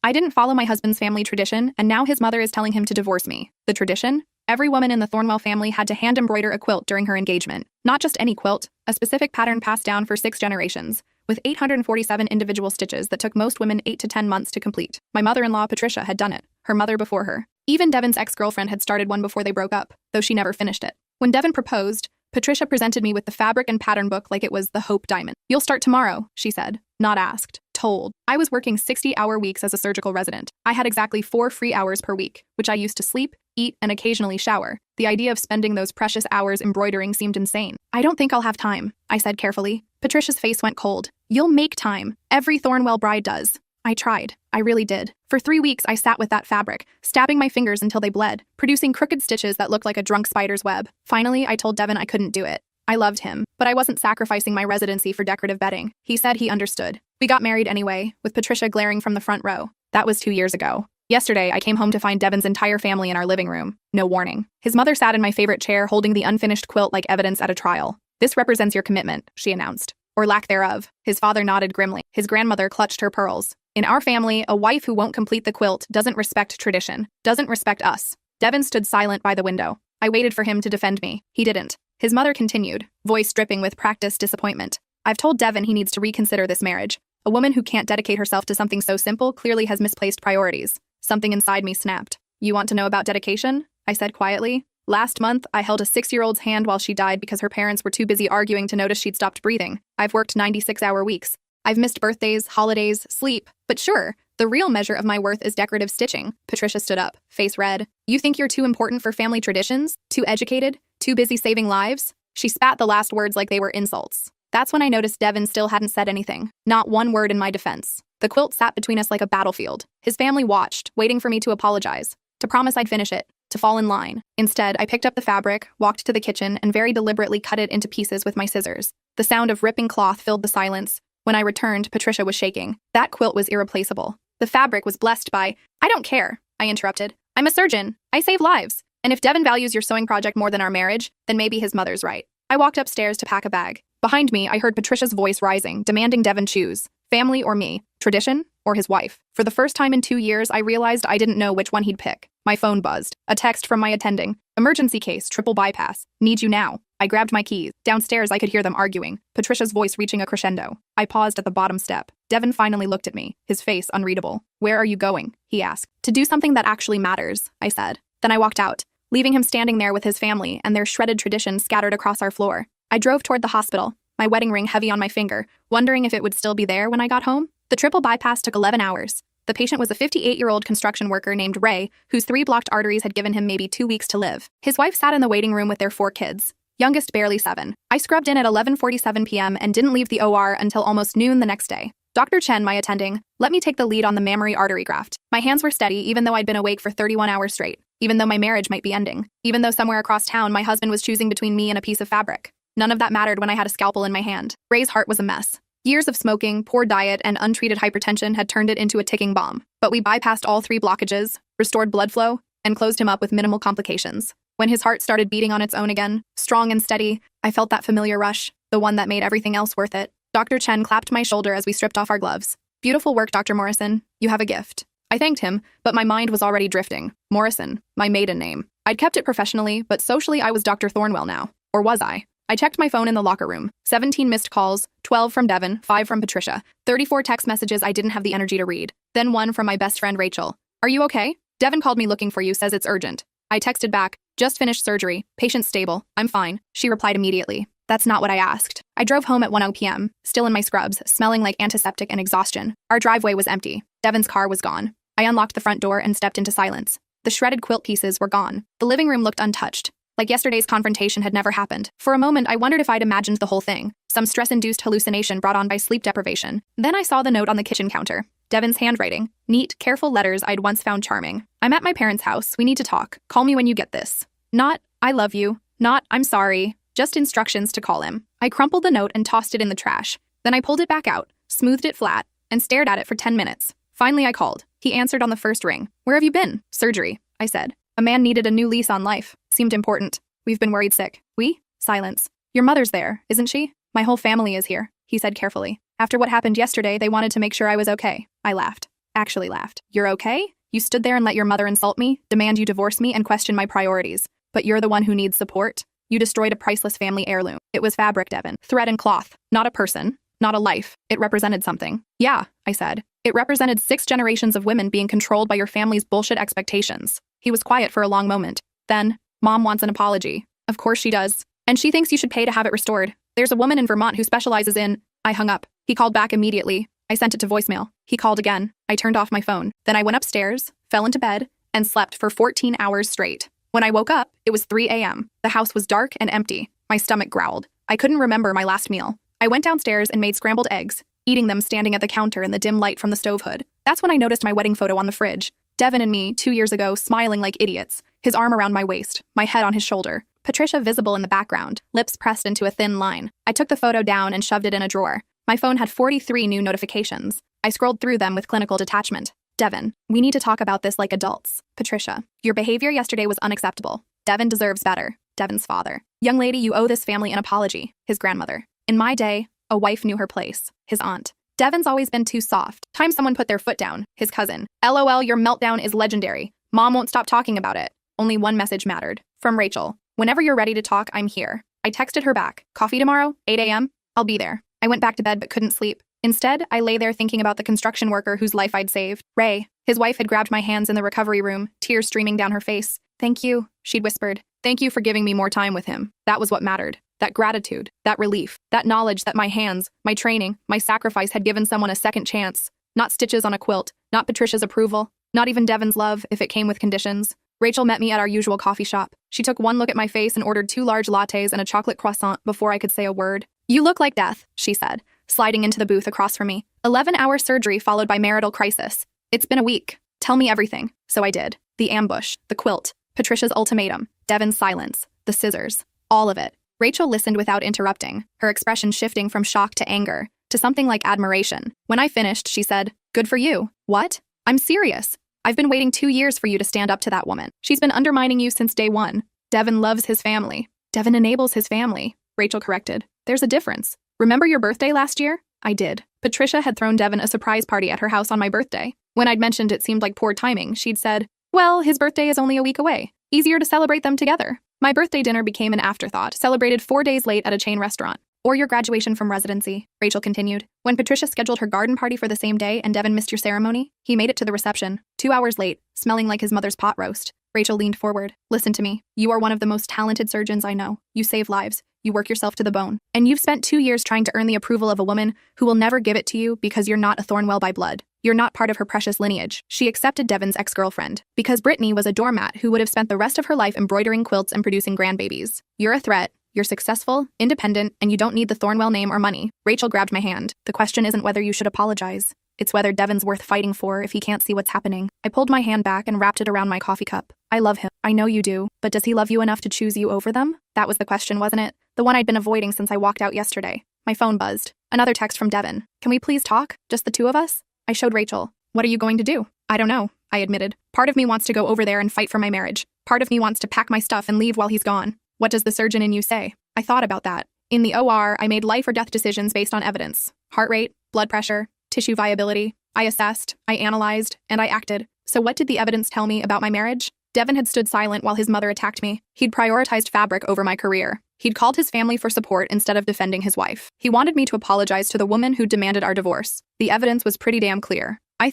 I didn't follow my husband's family tradition, and now his mother is telling him to divorce me. The tradition? Every woman in the Thornwell family had to hand embroider a quilt during her engagement. Not just any quilt, a specific pattern passed down for 6 generations, with 847 individual stitches that took most women 8 to 10 months to complete. My mother-in-law, Patricia, had done it, her mother before her. Even Devin's ex-girlfriend had started one before they broke up, though she never finished it. When Devin proposed, Patricia presented me with the fabric and pattern book like it was the Hope Diamond. "You'll start tomorrow," she said. Not asked, told. I was working 60-hour weeks as a surgical resident. I had exactly 4 free hours per week, which I used to sleep, eat, and occasionally shower. The idea of spending those precious hours embroidering seemed insane. "I don't think I'll have time," I said carefully. Patricia's face went cold. "You'll make time. Every Thornwell bride does." I tried. I really did. For 3 weeks, I sat with that fabric, stabbing my fingers until they bled, producing crooked stitches that looked like a drunk spider's web. Finally, I told Devin I couldn't do it. I loved him, but I wasn't sacrificing my residency for decorative bedding. He said he understood. We got married anyway, with Patricia glaring from the front row. That was 2 years ago. Yesterday, I came home to find Devin's entire family in our living room. No warning. His mother sat in my favorite chair holding the unfinished quilt like evidence at a trial. "This represents your commitment," she announced. Or lack thereof. His father nodded grimly. His grandmother clutched her pearls. "In our family, a wife who won't complete the quilt doesn't respect tradition, doesn't respect us." Devin stood silent by the window. I waited for him to defend me. He didn't. His mother continued, voice dripping with practiced disappointment. "I've told Devin he needs to reconsider this marriage. A woman who can't dedicate herself to something so simple clearly has misplaced priorities." Something inside me snapped. "You want to know about dedication?" I said quietly. "Last month, I held a 6-year-old's hand while she died because her parents were too busy arguing to notice she'd stopped breathing. I've worked 96-hour weeks. I've missed birthdays, holidays, sleep. But sure, the real measure of my worth is decorative stitching." Patricia stood up, face red. "You think you're too important for family traditions? Too educated? Too busy saving lives?" She spat the last words like they were insults. That's when I noticed Devin still hadn't said anything. Not one word in my defense. The quilt sat between us like a battlefield. His family watched, waiting for me to apologize, to promise I'd finish it, to fall in line. Instead, I picked up the fabric, walked to the kitchen, and very deliberately cut it into pieces with my scissors. The sound of ripping cloth filled the silence. When I returned, Patricia was shaking. That quilt was irreplaceable. The fabric was blessed by— "I don't care," I interrupted. "I'm a surgeon. I save lives. And if Devin values your sewing project more than our marriage, then maybe his mother's right." I walked upstairs to pack a bag. Behind me, I heard Patricia's voice rising, demanding Devin choose. Family or me? Tradition or his wife? For the first time in 2 years, I realized I didn't know which one he'd pick. My phone buzzed. A text from my attending. "Emergency case, triple bypass. Need you now." I grabbed my keys. Downstairs, I could hear them arguing, Patricia's voice reaching a crescendo. I paused at the bottom step. Devin finally looked at me, his face unreadable. "Where are you going?" he asked. "To do something that actually matters," I said. Then I walked out, leaving him standing there with his family and their shredded traditions scattered across our floor. I drove toward the hospital, my wedding ring heavy on my finger, wondering if it would still be there when I got home. The triple bypass took 11 hours. The patient was a 58-year-old construction worker named Ray, whose 3 blocked arteries had given him maybe 2 weeks to live. His wife sat in the waiting room with their 4 kids, youngest barely 7. I scrubbed in at 11:47 p.m. and didn't leave the OR until almost noon the next day. Dr. Chen, my attending, let me take the lead on the mammary artery graft. My hands were steady even though I'd been awake for 31 hours straight, even though my marriage might be ending, even though somewhere across town my husband was choosing between me and a piece of fabric. None of that mattered when I had a scalpel in my hand. Ray's heart was a mess. Years of smoking, poor diet, and untreated hypertension had turned it into a ticking bomb. But we bypassed all 3 blockages, restored blood flow, and closed him up with minimal complications. When his heart started beating on its own again, strong and steady, I felt that familiar rush, the one that made everything else worth it. Dr. Chen clapped my shoulder as we stripped off our gloves. "Beautiful work, Dr. Morrison. You have a gift." I thanked him, but my mind was already drifting. Morrison, my maiden name. I'd kept it professionally, but socially I was Dr. Thornwell now. Or was I? I checked my phone in the locker room. 17 missed calls, 12 from Devin, 5 from Patricia, 34 text messages I didn't have the energy to read. Then 1 from my best friend Rachel. "Are you okay? Devin called me looking for you, says it's urgent." I texted back, "Just finished surgery. Patient stable. I'm fine." She replied immediately. That's not what I asked. I drove home at 1:00 p.m., still in my scrubs, smelling like antiseptic and exhaustion. Our driveway was empty. Devin's car was gone. I unlocked the front door and stepped into silence. The shredded quilt pieces were gone. The living room looked untouched, like yesterday's confrontation had never happened. For a moment, I wondered if I'd imagined the whole thing, some stress-induced hallucination brought on by sleep deprivation. Then I saw the note on the kitchen counter. Devin's handwriting. Neat, careful letters I'd once found charming. "I'm at my parents' house. We need to talk. Call me when you get this." Not, "I love you." Not, "I'm sorry." Just instructions to call him. I crumpled the note and tossed it in the trash. Then I pulled it back out, smoothed it flat, and stared at it for 10 minutes. Finally, I called. He answered on the first ring. "Where have you been?" "Surgery," I said. A man needed a new lease on life. Seemed important. "We've been worried sick." "We?" Silence. "Your mother's there, isn't she?" "My whole family is here," he said carefully. "After what happened yesterday, they wanted to make sure I was okay." I laughed. actually laughed. You're okay? You stood there and let your mother insult me, demand you divorce me, and question my priorities. But you're the one who needs support? You destroyed a priceless family heirloom. It was fabric, Devin. Thread and cloth. Not a person. Not a life. It represented something. Yeah, I said. It represented 6 generations of women being controlled by your family's bullshit expectations. He was quiet for a long moment. Then, Mom wants an apology. Of course she does. And she thinks you should pay to have it restored. There's a woman in Vermont who specializes in... I hung up. He called back immediately. I sent it to voicemail. He called again. I turned off my phone. Then I went upstairs, fell into bed, and slept for 14 hours straight. When I woke up, it was 3 a.m. The house was dark and empty. My stomach growled. I couldn't remember my last meal. I went downstairs and made scrambled eggs, eating them standing at the counter in the dim light from the stove hood. That's when I noticed my wedding photo on the fridge. Devin and me, 2 years ago, smiling like idiots, his arm around my waist, my head on his shoulder. Patricia visible in the background, lips pressed into a thin line. I took the photo down and shoved it in a drawer. My phone had 43 new notifications. I scrolled through them with clinical detachment. Devin, we need to talk about this like adults. Patricia, your behavior yesterday was unacceptable. Devin deserves better. Devin's father. Young lady, you owe this family an apology. His grandmother. In my day, a wife knew her place. His aunt. Devin's always been too soft. Time someone put their foot down. His cousin. LOL, your meltdown is legendary. Mom won't stop talking about it. Only one message mattered. From Rachel. Whenever you're ready to talk, I'm here. I texted her back. Coffee tomorrow? 8 a.m.? I'll be there. I went back to bed but couldn't sleep. Instead, I lay there thinking about the construction worker whose life I'd saved. Ray. His wife had grabbed my hands in the recovery room, tears streaming down her face. Thank you, she'd whispered. Thank you for giving me more time with him. That was what mattered. That gratitude, that relief, that knowledge that my hands, my training, my sacrifice had given someone a second chance. Not stitches on a quilt, not Patricia's approval, not even Devin's love if it came with conditions. Rachel met me at our usual coffee shop. She took one look at my face and ordered 2 large lattes and a chocolate croissant before I could say a word. You look like death, she said, sliding into the booth across from me. 11-hour surgery followed by marital crisis. It's been a week. Tell me everything. So I did. The ambush, the quilt, Patricia's ultimatum, Devin's silence, the scissors, all of it. Rachel listened without interrupting, her expression shifting from shock to anger, to something like admiration. When I finished, she said, "Good for you." What? I'm serious. I've been waiting 2 years for you to stand up to that woman. She's been undermining you since day one. Devin loves his family. Devin enables his family, Rachel corrected. There's a difference. Remember your birthday last year? I did. Patricia had thrown Devin a surprise party at her house on my birthday. When I'd mentioned it seemed like poor timing, she'd said, well, his birthday is only a week away. Easier to celebrate them together. My birthday dinner became an afterthought, celebrated 4 days late at a chain restaurant. Or your graduation from residency, Rachel continued. When Patricia scheduled her garden party for the same day and Devin missed your ceremony, he made it to the reception, 2 hours late, smelling like his mother's pot roast. Rachel leaned forward. Listen to me. You are one of the most talented surgeons I know. You save lives. You work yourself to the bone. And you've spent 2 years trying to earn the approval of a woman who will never give it to you because you're not a Thornwell by blood. You're not part of her precious lineage. She accepted Devin's ex-girlfriend because Brittany was a doormat who would have spent the rest of her life embroidering quilts and producing grandbabies. You're a threat. You're successful, independent, and you don't need the Thornwell name or money. Rachel grabbed my hand. The question isn't whether you should apologize. It's whether Devin's worth fighting for if he can't see what's happening. I pulled my hand back and wrapped it around my coffee cup. I love him. I know you do. But does he love you enough to choose you over them? That was the question, wasn't it? The one I'd been avoiding since I walked out yesterday. My phone buzzed. Another text from Devin. Can we please talk? Just the 2 of us? I showed Rachel. What are you going to do? I don't know, I admitted. Part of me wants to go over there and fight for my marriage. Part of me wants to pack my stuff and leave while he's gone. What does the surgeon in you say? I thought about that. In the OR, I made life or death decisions based on evidence. Heart rate, blood pressure, tissue viability. I assessed, I analyzed, and I acted. So what did the evidence tell me about my marriage? Devin had stood silent while his mother attacked me. He'd prioritized fabric over my career. He'd called his family for support instead of defending his wife. He wanted me to apologize to the woman who demanded our divorce. The evidence was pretty damn clear. I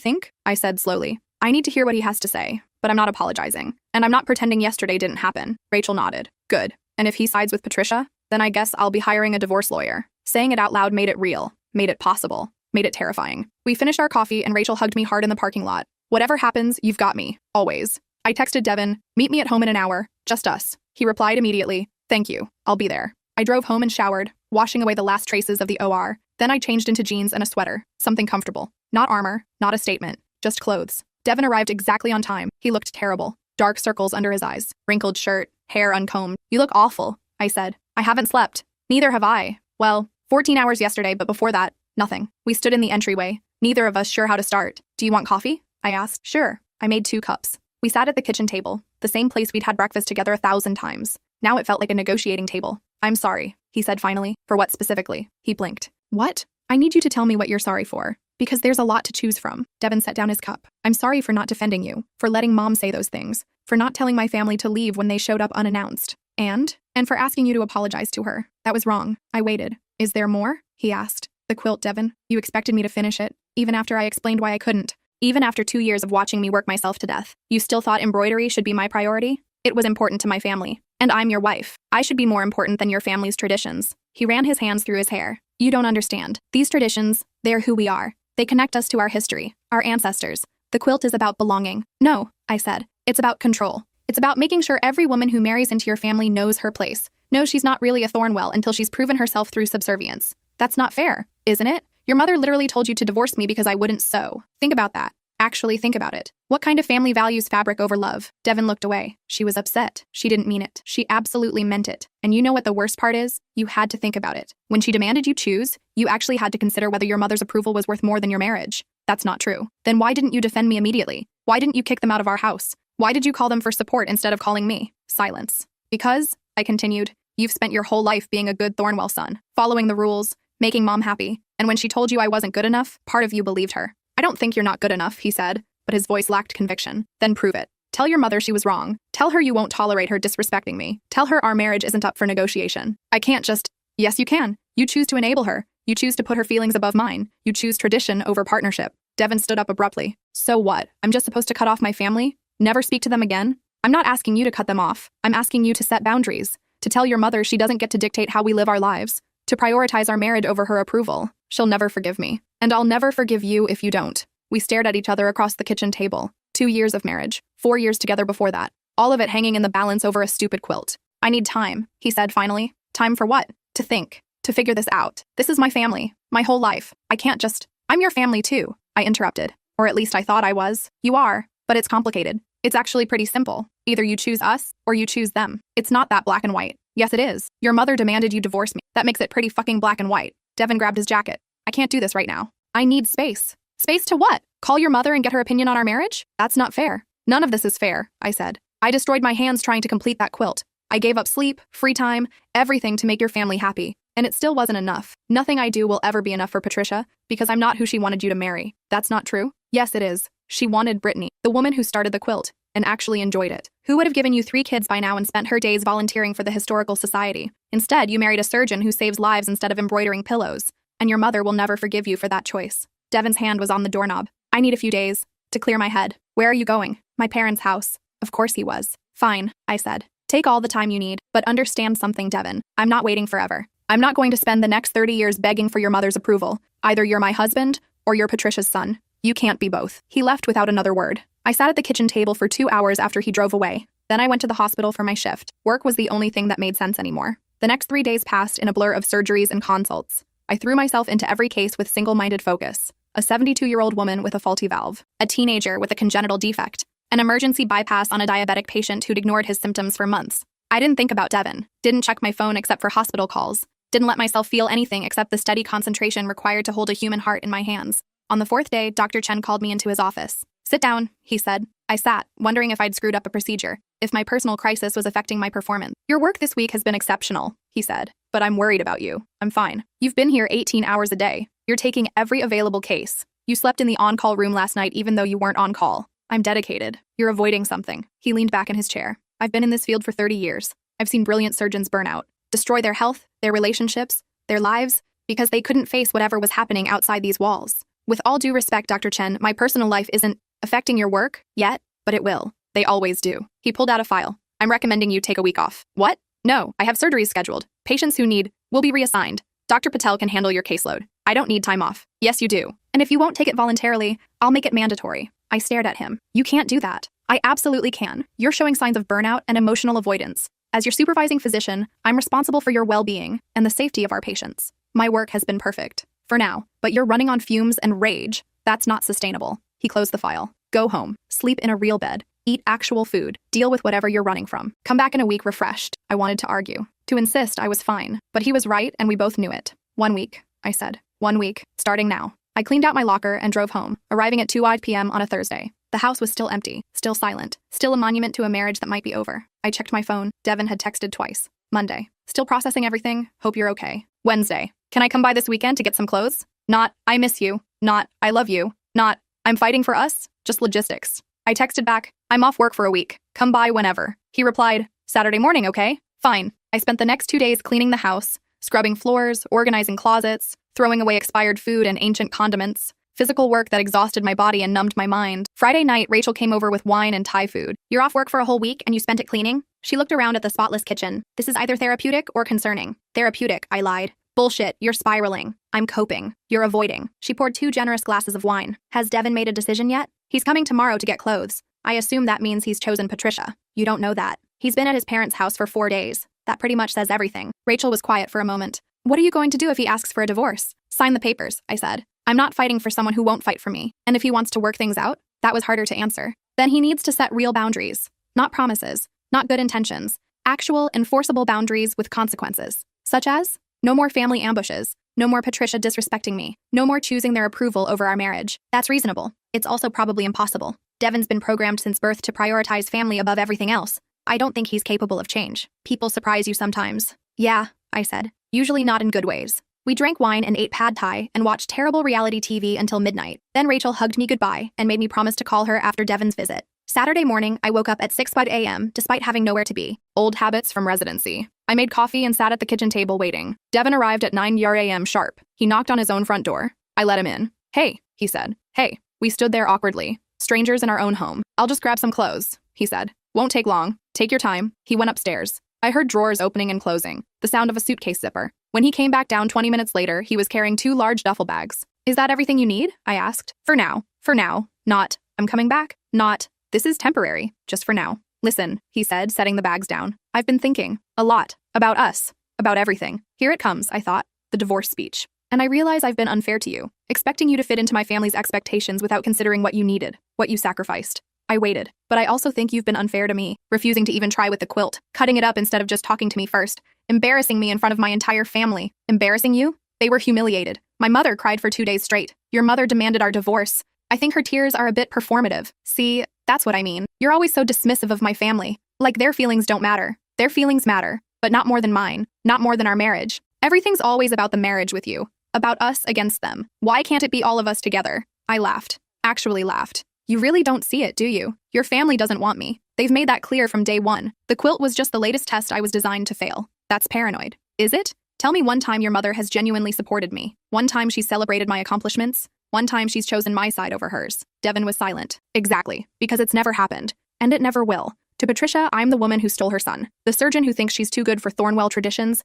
said slowly. I need to hear what he has to say, but I'm not apologizing. And I'm not pretending yesterday didn't happen. Rachel nodded. Good. And if he sides with Patricia, then I guess I'll be hiring a divorce lawyer. Saying it out loud made it real, made it possible, made it terrifying. We finished our coffee and Rachel hugged me hard in the parking lot. Whatever happens, you've got me. Always. I texted Devin, meet me at home in an hour. Just us. He replied immediately. Thank you. I'll be there. I drove home and showered, washing away the last traces of the OR. Then I changed into jeans and a sweater. Something comfortable. Not armor, not a statement. Just clothes. Devin arrived exactly on time. He looked terrible. Dark circles under his eyes. Wrinkled shirt. Hair uncombed. You look awful, I said. I haven't slept. Neither have I. Well, 14 hours yesterday, but before that, nothing. We stood in the entryway. Neither of us sure how to start. Do you want coffee? I asked. Sure. I made 2 cups. We sat at the kitchen table, the same place we'd had breakfast together 1,000 times. Now it felt like a negotiating table. I'm sorry, he said finally. For what specifically? He blinked. What? I need you to tell me what you're sorry for. Because there's a lot to choose from. Devin set down his cup. I'm sorry for not defending you, for letting Mom say those things, for not telling my family to leave when they showed up unannounced. And for asking you to apologize to her. That was wrong. I waited. Is there more? He asked. The quilt, Devin. You expected me to finish it, even after I explained why I couldn't. Even after 2 years of watching me work myself to death. You still thought embroidery should be my priority? It was important to my family. And I'm your wife. I should be more important than your family's traditions. He ran his hands through his hair. You don't understand. These traditions, they're who we are. They connect us to our history, our ancestors. The quilt is about belonging. No, I said. It's about control. It's about making sure every woman who marries into your family knows her place, knows she's not really a Thornwell until she's proven herself through subservience. That's not fair, isn't it? Your mother literally told you to divorce me because I wouldn't sew. Think about that. Actually think about it. What kind of family values fabric over love? Devin looked away. She was upset. She didn't mean it. She absolutely meant it. And you know what the worst part is? You had to think about it. When she demanded you choose, you actually had to consider whether your mother's approval was worth more than your marriage. That's not true. Then why didn't you defend me immediately? Why didn't you kick them out of our house? Why did you call them for support instead of calling me? Silence. Because, I continued, you've spent your whole life being a good Thornwell son, following the rules, making Mom happy. And when she told you I wasn't good enough, part of you believed her. I don't think you're not good enough, he said, but his voice lacked conviction. Then prove it. Tell your mother she was wrong. Tell her you won't tolerate her disrespecting me. Tell her our marriage isn't up for negotiation. I can't just... Yes, you can. You choose to enable her. You choose to put her feelings above mine. You choose tradition over partnership. Devin stood up abruptly. So what? I'm just supposed to cut off my family? Never speak to them again? I'm not asking you to cut them off. I'm asking you to set boundaries. To tell your mother she doesn't get to dictate how we live our lives. To prioritize our marriage over her approval. She'll never forgive me. And I'll never forgive you if you don't. We stared at each other across the kitchen table. 2 years of marriage. 4 years together before that. All of it hanging in the balance over a stupid quilt. I need time, he said finally. Time for what? To think. To figure this out. This is my family. My whole life. I can't just... I'm your family too, I interrupted. Or at least I thought I was. You are. But it's complicated. It's actually pretty simple. Either you choose us, or you choose them. It's not that black and white. Yes, it is. Your mother demanded you divorce me. That makes it pretty fucking black and white. Devin grabbed his jacket. I can't do this right now. I need space. Space to what? Call your mother and get her opinion on our marriage? That's not fair. None of this is fair, I said. I destroyed my hands trying to complete that quilt. I gave up sleep, free time, everything to make your family happy. And it still wasn't enough. Nothing I do will ever be enough for Patricia, because I'm not who she wanted you to marry. That's not true? Yes, it is. She wanted Brittany, the woman who started the quilt, and actually enjoyed it. Who would have given you 3 kids by now and spent her days volunteering for the Historical Society? Instead, you married a surgeon who saves lives instead of embroidering pillows. And your mother will never forgive you for that choice. Devin's hand was on the doorknob. I need a few days to clear my head. Where are you going? My parents' house. Of course he was. Fine, I said. Take all the time you need, but understand something, Devin. I'm not waiting forever. I'm not going to spend the next 30 years begging for your mother's approval. Either you're my husband, or you're Patricia's son. You can't be both. He left without another word. I sat at the kitchen table for 2 hours after he drove away. Then I went to the hospital for my shift. Work was the only thing that made sense anymore. The next 3 days passed in a blur of surgeries and consults. I threw myself into every case with single-minded focus. A 72-year-old woman with a faulty valve. A teenager with a congenital defect. An emergency bypass on a diabetic patient who'd ignored his symptoms for months. I didn't think about Devin. Didn't check my phone except for hospital calls. Didn't let myself feel anything except the steady concentration required to hold a human heart in my hands. On the 4th day, Dr. Chen called me into his office. Sit down, he said. I sat, wondering if I'd screwed up a procedure, if my personal crisis was affecting my performance. Your work this week has been exceptional, he said, but I'm worried about you. I'm fine. You've been here 18 hours a day. You're taking every available case. You slept in the on-call room last night even though you weren't on call. I'm dedicated. You're avoiding something. He leaned back in his chair. I've been in this field for 30 years. I've seen brilliant surgeons burn out, destroy their health, their relationships, their lives, because they couldn't face whatever was happening outside these walls. With all due respect, Dr. Chen, my personal life isn't affecting your work yet, but it will. They always do. He pulled out a file. I'm recommending you take a week off. What? No, I have surgeries scheduled. Patients who need will be reassigned. Dr. Patel can handle your caseload. I don't need time off. Yes, you do. And if you won't take it voluntarily, I'll make it mandatory. I stared at him. You can't do that. I absolutely can. You're showing signs of burnout and emotional avoidance. As your supervising physician, I'm responsible for your well-being and the safety of our patients. My work has been perfect. For now, but you're running on fumes and rage. That's not sustainable. He closed the file. Go home. Sleep in a real bed. Eat actual food. Deal with whatever you're running from. Come back in a week refreshed. I wanted to argue. To insist I was fine. But he was right and we both knew it. 1 week, I said. 1 week, starting now. I cleaned out my locker and drove home, arriving at 2 p.m. on a Thursday. The house was still empty, still silent, still a monument to a marriage that might be over. I checked my phone. Devin had texted twice. Monday. Still processing everything. Hope you're okay. Wednesday. Can I come by this weekend to get some clothes? Not, I miss you. Not, I love you. Not, I'm fighting for us. Just logistics. I texted back, I'm off work for a week. Come by whenever. He replied, Saturday morning, okay? Fine. I spent the next 2 days cleaning the house, scrubbing floors, organizing closets, throwing away expired food and ancient condiments. Physical work that exhausted my body and numbed my mind. Friday night, Rachel came over with wine and Thai food. You're off work for a whole week and you spent it cleaning? She looked around at the spotless kitchen. This is either therapeutic or concerning. Therapeutic, I lied. Bullshit, you're spiraling. I'm coping. You're avoiding. She poured 2 generous glasses of wine. Has Devin made a decision yet? He's coming tomorrow to get clothes. I assume that means he's chosen Patricia. You don't know that. He's been at his parents' house for 4 days. That pretty much says everything. Rachel was quiet for a moment. What are you going to do if he asks for a divorce? Sign the papers, I said. I'm not fighting for someone who won't fight for me. And if he wants to work things out, that was harder to answer. Then he needs to set real boundaries. Not promises, not good intentions. Actual, enforceable boundaries with consequences. Such as, no more family ambushes. No more Patricia disrespecting me. No more choosing their approval over our marriage. That's reasonable. It's also probably impossible. Devin's been programmed since birth to prioritize family above everything else. I don't think he's capable of change. People surprise you sometimes. Yeah, I said. Usually not in good ways. We drank wine and ate pad thai and watched terrible reality TV until midnight. Then Rachel hugged me goodbye and made me promise to call her after Devin's visit. Saturday morning, I woke up at 6:05 a.m. despite having nowhere to be. Old habits from residency. I made coffee and sat at the kitchen table waiting. Devin arrived at 9 a.m. sharp. He knocked on his own front door. I let him in. Hey, he said. Hey. We stood there awkwardly. Strangers in our own home. I'll just grab some clothes, he said. Won't take long. Take your time. He went upstairs. I heard drawers opening and closing, the sound of a suitcase zipper. When he came back down 20 minutes later, he was carrying 2 large duffel bags. Is that everything you need? I asked. For now. For now. Not, I'm coming back. Not, this is temporary. Just for now. Listen, he said, setting the bags down. I've been thinking. A lot. About us. About everything. Here it comes, I thought. The divorce speech. And I realize I've been unfair to you, expecting you to fit into my family's expectations without considering what you needed, what you sacrificed. I waited, but I also think you've been unfair to me, refusing to even try with the quilt, cutting it up instead of just talking to me first, embarrassing me in front of my entire family. Embarrassing you? They were humiliated. My mother cried for 2 days straight. Your mother demanded our divorce. I think her tears are a bit performative. See, that's what I mean. You're always so dismissive of my family. Like their feelings don't matter. Their feelings matter, but not more than mine, not more than our marriage. Everything's always about the marriage with you. About us against them. Why can't it be all of us together? I laughed. Actually laughed. You really don't see it, do you? Your family doesn't want me. They've made that clear from day one. The quilt was just the latest test I was designed to fail. That's paranoid. Is it? Tell me one time your mother has genuinely supported me. One time she's celebrated my accomplishments. One time she's chosen my side over hers. Devin was silent. Exactly. Because it's never happened. And it never will. To Patricia, I'm the woman who stole her son. The surgeon who thinks she's too good for Thornwell traditions.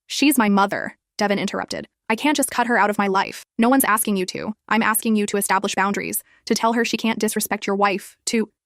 She's my mother. Devin interrupted. I can't just cut her out of my life. No one's asking you to. I'm asking you to establish boundaries, to tell her she can't disrespect your wife,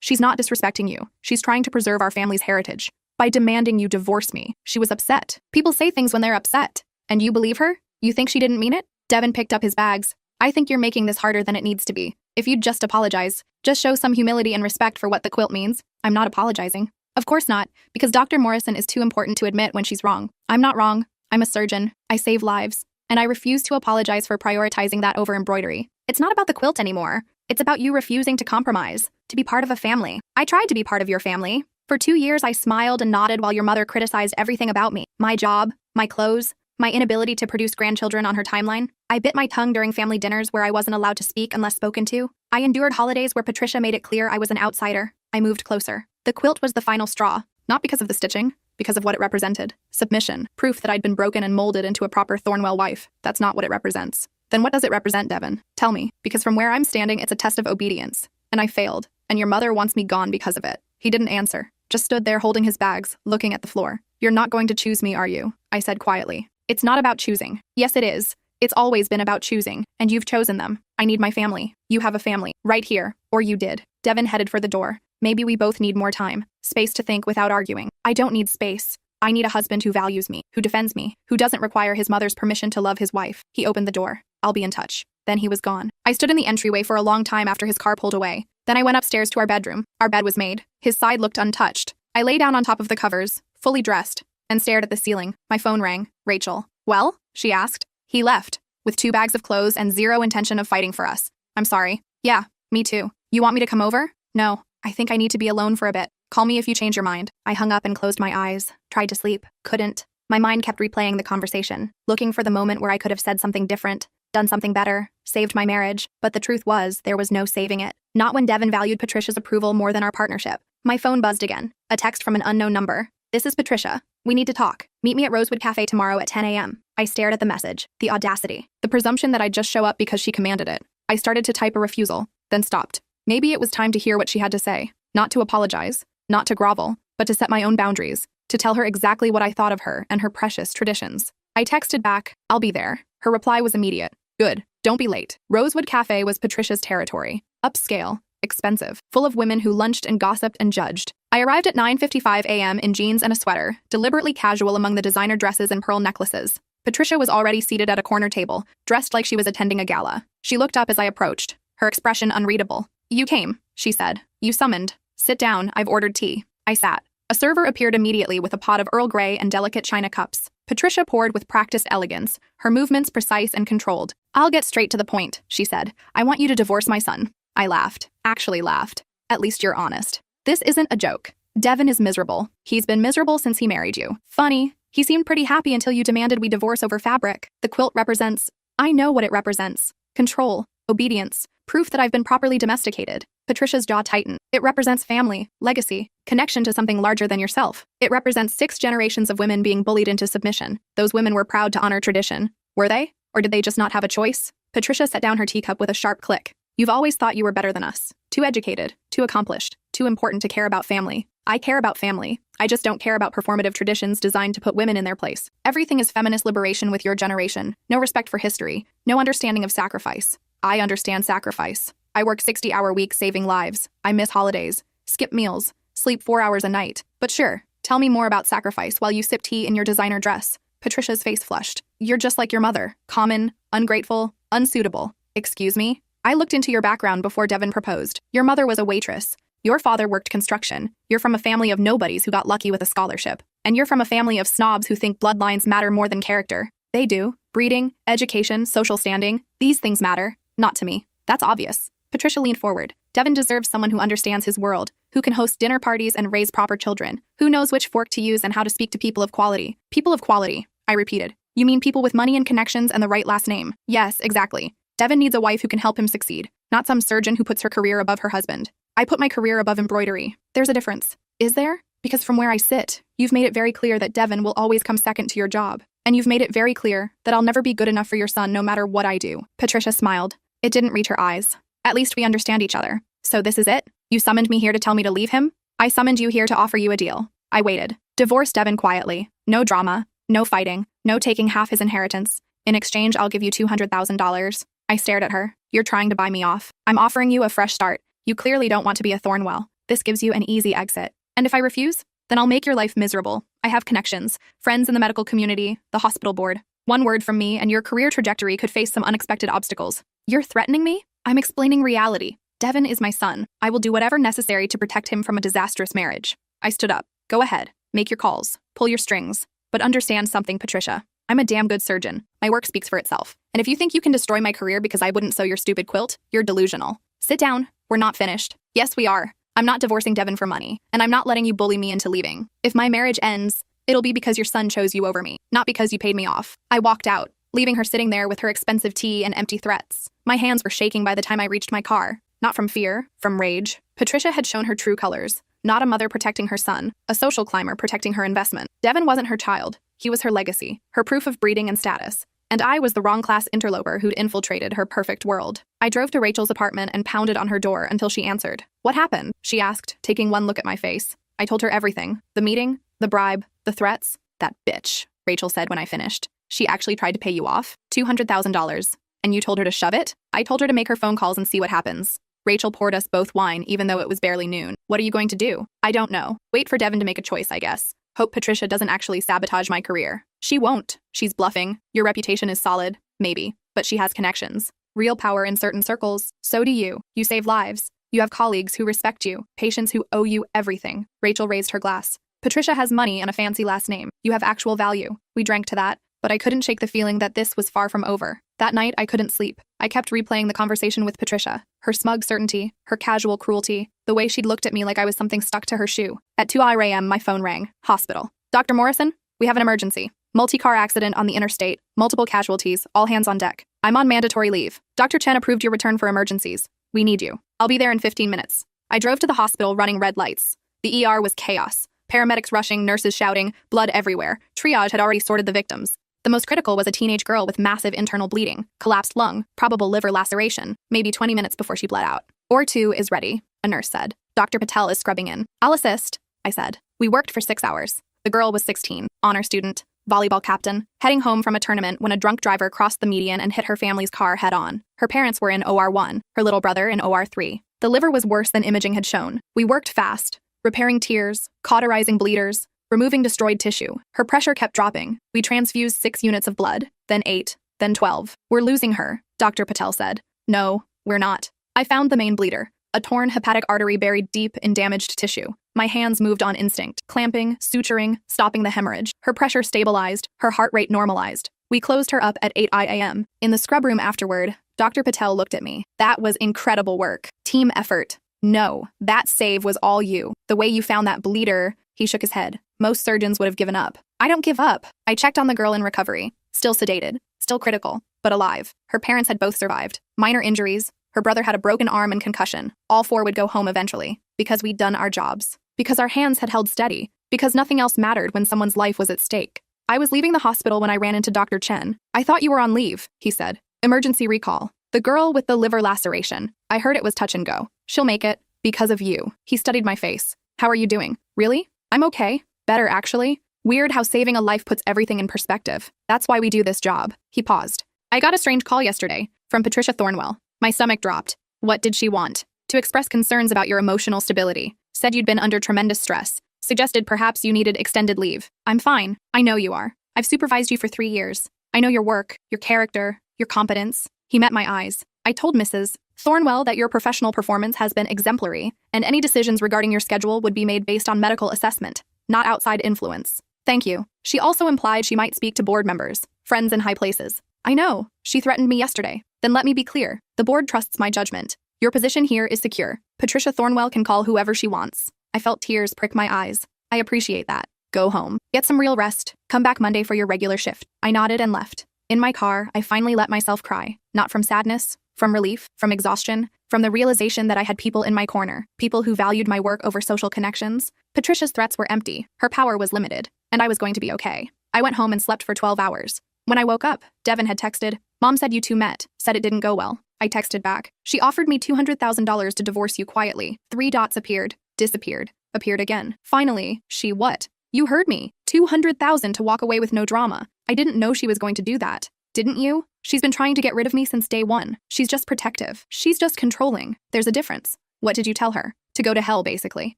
she's not disrespecting you. She's trying to preserve our family's heritage. By demanding you divorce me, she was upset. People say things when they're upset. And you believe her? You think she didn't mean it? Devin picked up his bags. I think you're making this harder than it needs to be. If you'd just apologize, just show some humility and respect for what the quilt means. I'm not apologizing. Of course not, because Dr. Morrison is too important to admit when she's wrong. I'm not wrong. I'm a surgeon. I save lives. And I refuse to apologize for prioritizing that over embroidery. It's not about the quilt anymore. It's about you refusing to compromise, to be part of a family. I tried to be part of your family. For 2 years, I smiled and nodded while your mother criticized everything about me. My job, my clothes, my inability to produce grandchildren on her timeline. I bit my tongue during family dinners where I wasn't allowed to speak unless spoken to. I endured holidays where Patricia made it clear I was an outsider. I moved closer. The quilt was the final straw, not because of the stitching, because of what it represented. Submission, proof that I'd been broken and molded into a proper Thornwell wife. That's not what it represents. Then what does it represent, Devin? Tell me, because from where I'm standing, it's a test of obedience. And I failed, and your mother wants me gone because of it. He didn't answer, just stood there holding his bags, looking at the floor. You're not going to choose me, are you? I said quietly. It's not about choosing. Yes, it is. It's always been about choosing, and you've chosen them. I need my family. You have a family, right here, or you did. Devin headed for the door. Maybe we both need more time, space to think without arguing. I don't need space. I need a husband who values me, who defends me, who doesn't require his mother's permission to love his wife. He opened the door. I'll be in touch. Then he was gone. I stood in the entryway for a long time after his car pulled away. Then I went upstairs to our bedroom. Our bed was made. His side looked untouched. I lay down on top of the covers, fully dressed, and stared at the ceiling. My phone rang. Rachel. Well? She asked. He left, with 2 bags of clothes and zero intention of fighting for us. I'm sorry. Yeah, me too. You want me to come over? No. I think I need to be alone for a bit. Call me if you change your mind. I hung up and closed my eyes, tried to sleep, couldn't. My mind kept replaying the conversation, looking for the moment where I could have said something different, done something better, saved my marriage, but the truth was, there was no saving it. Not when Devin valued Patricia's approval more than our partnership. My phone buzzed again. A text from an unknown number. "This is Patricia. We need to talk. Meet me at Rosewood Cafe tomorrow at 10 a.m. I stared at the message. The audacity. The presumption that I'd just show up because she commanded it. I started to type a refusal, then stopped. Maybe it was time to hear what she had to say. Not to apologize, not to grovel, but to set my own boundaries, to tell her exactly what I thought of her and her precious traditions. I texted back, "I'll be there." Her reply was immediate. "Good. Don't be late." Rosewood Cafe was Patricia's territory. Upscale, expensive, full of women who lunched and gossiped and judged. I arrived at 9:55 a.m. in jeans and a sweater, deliberately casual among the designer dresses and pearl necklaces. Patricia was already seated at a corner table, dressed like she was attending a gala. She looked up as I approached, her expression unreadable. "You came," she said. "You summoned. Sit down, I've ordered tea." I sat. A server appeared immediately with a pot of Earl Grey and delicate china cups. Patricia poured with practiced elegance, her movements precise and controlled. "I'll get straight to the point," she said. "I want you to divorce my son." I laughed. Actually laughed. "At least you're honest. This isn't a joke. Devin is miserable. He's been miserable since he married you. Funny. He seemed pretty happy until you demanded we divorce over fabric. The quilt represents— I know what it represents. Control, obedience, proof that I've been properly domesticated." Patricia's jaw tightened. "It represents family, legacy, connection to something larger than yourself. It represents 6 generations of women being bullied into submission. Those women were proud to honor tradition. Were they? Or did they just not have a choice?" Patricia set down her teacup with a sharp click. "You've always thought you were better than us. Too educated, too accomplished, too important to care about family. I care about family. I just don't care about performative traditions designed to put women in their place. Everything is feminist liberation with your generation. No respect for history. No understanding of sacrifice. I understand sacrifice. I work 60-hour weeks saving lives. I miss holidays, skip meals, sleep 4 hours a night. But sure, tell me more about sacrifice while you sip tea in your designer dress." Patricia's face flushed. "You're just like your mother. Common, ungrateful, unsuitable." "Excuse me?" "I looked into your background before Devin proposed. Your mother was a waitress. Your father worked construction. You're from a family of nobodies who got lucky with a scholarship. And you're from a family of snobs who think bloodlines matter more than character. They do. Breeding, education, social standing. These things matter. Not to me. That's obvious." Patricia leaned forward. "Devin deserves someone who understands his world, who can host dinner parties and raise proper children, who knows which fork to use and how to speak to people of quality." "People of quality," I repeated. "You mean people with money and connections and the right last name?" "Yes, exactly. Devin needs a wife who can help him succeed, not some surgeon who puts her career above her husband. I put my career above embroidery. There's a difference." "Is there?" "Because from where I sit, you've made it very clear that Devin will always come second to your job. And you've made it very clear that I'll never be good enough for your son no matter what I do." Patricia smiled. It didn't reach her eyes. "At least we understand each other. So this is it? You summoned me here to tell me to leave him?" "I summoned you here to offer you a deal." I waited. "Divorce Devin quietly. No drama. No fighting. No taking half his inheritance. In exchange, I'll give you $200,000. I stared at her. "You're trying to buy me off. I'm offering you a fresh start. You clearly don't want to be a Thornwell. This gives you an easy exit. And if I refuse, then I'll make your life miserable. I have connections, friends in the medical community, the hospital board. One word from me and your career trajectory could face some unexpected obstacles." "You're threatening me?" "I'm explaining reality. Devin is my son. I will do whatever necessary to protect him from a disastrous marriage." I stood up. "Go ahead. Make your calls. Pull your strings. But understand something, Patricia. I'm a damn good surgeon. My work speaks for itself. And if you think you can destroy my career because I wouldn't sew your stupid quilt, you're delusional. Sit down. We're not finished." "Yes, we are. I'm not divorcing Devin for money, and I'm not letting you bully me into leaving. If my marriage ends, it'll be because your son chose you over me, not because you paid me off." I walked out, leaving her sitting there with her expensive tea and empty threats. My hands were shaking by the time I reached my car. Not from fear, from rage. Patricia had shown her true colors. Not a mother protecting her son, a social climber protecting her investment. Devin wasn't her child. He was her legacy, her proof of breeding and status. And I was the wrong-class interloper who'd infiltrated her perfect world. I drove to Rachel's apartment and pounded on her door until she answered. "What happened?" she asked, taking one look at my face. I told her everything. The meeting, the bribe, the threats. "That bitch," Rachel said when I finished. "She actually tried to pay you off? $200,000. And you told her to shove it?" "I told her to make her phone calls and see what happens." Rachel poured us both wine, even though it was barely noon. "What are you going to do?" "I don't know. Wait for Devin to make a choice, I guess. Hope Patricia doesn't actually sabotage my career." "She won't. She's bluffing. Your reputation is solid. Maybe. But she has connections. Real power in certain circles. So do you. You save lives. You have colleagues who respect you, patients who owe you everything." Rachel raised her glass. "Patricia has money and a fancy last name. You have actual value." We drank to that, but I couldn't shake the feeling that this was far from over. That night, I couldn't sleep. I kept replaying the conversation with Patricia. Her smug certainty, her casual cruelty, the way she'd looked at me like I was something stuck to her shoe. At 2 a.m., my phone rang. Hospital. "Dr. Morrison? We have an emergency." Multi-car accident on the interstate. Multiple casualties. All hands on deck. I'm on mandatory leave. Dr. Chen approved your return for emergencies. We need you. I'll be there in 15 minutes. I drove to the hospital running red lights. The ER was chaos. Paramedics rushing, nurses shouting, blood everywhere. Triage had already sorted the victims. The most critical was a teenage girl with massive internal bleeding, collapsed lung, probable liver laceration, maybe 20 minutes before she bled out. OR2 is ready, a nurse said. Dr. Patel is scrubbing in. I'll assist, I said. We worked for 6 hours. The girl was 16, honor student, volleyball captain, heading home from a tournament when a drunk driver crossed the median and hit her family's car head-on. Her parents were in OR1, her little brother in OR3. The liver was worse than imaging had shown. We worked fast, repairing tears, cauterizing bleeders, removing destroyed tissue. Her pressure kept dropping. We transfused 6 units of blood, then 8, then 12. We're losing her, Dr. Patel said. No, we're not. I found the main bleeder, a torn hepatic artery buried deep in damaged tissue. My hands moved on instinct, clamping, suturing, stopping the hemorrhage. Her pressure stabilized, her heart rate normalized. We closed her up at 8 a.m. In the scrub room afterward, Dr. Patel looked at me. That was incredible work. Team effort. No, that save was all you. The way you found that bleeder, he shook his head. Most surgeons would have given up. I don't give up. I checked on the girl in recovery. Still sedated, still critical, but alive. Her parents had both survived. Minor injuries. Her brother had a broken arm and concussion. All 4 would go home eventually, because we'd done our jobs. Because our hands had held steady. Because nothing else mattered when someone's life was at stake. I was leaving the hospital when I ran into Dr. Chen. I thought you were on leave, he said. Emergency recall. The girl with the liver laceration. I heard it was touch and go. She'll make it, because of you. He studied my face. How are you doing? Really? I'm okay. Better, actually. Weird how saving a life puts everything in perspective. That's why we do this job. He paused. I got a strange call yesterday, from Patricia Thornwell. My stomach dropped. What did she want? To express concerns about your emotional stability. Said you'd been under tremendous stress. Suggested perhaps you needed extended leave. I'm fine. I know you are. I've supervised you for 3 years. I know your work, your character, your competence. He met my eyes. I told Mrs. Thornwell that your professional performance has been exemplary, and any decisions regarding your schedule would be made based on medical assessment, not outside influence. Thank you. She also implied she might speak to board members, friends in high places. I know. She threatened me yesterday. Then let me be clear. The board trusts my judgment. Your position here is secure. Patricia Thornwell can call whoever she wants. I felt tears prick my eyes. I appreciate that. Go home. Get some real rest. Come back Monday for your regular shift. I nodded and left. In my car, I finally let myself cry. Not from sadness, from relief, from exhaustion, from the realization that I had people in my corner, people who valued my work over social connections. Patricia's threats were empty. Her power was limited, and I was going to be okay. I went home and slept for 12 hours. When I woke up, Devin had texted, "Mom said you two met, said it didn't go well." I texted back. She offered me $200,000 to divorce you quietly. 3 dots appeared, disappeared, appeared again. Finally, she what? You heard me. $200,000 to walk away with no drama. I didn't know she was going to do that. Didn't you? She's been trying to get rid of me since day one. She's just protective. She's just controlling. There's a difference. What did you tell her? To go to hell, basically.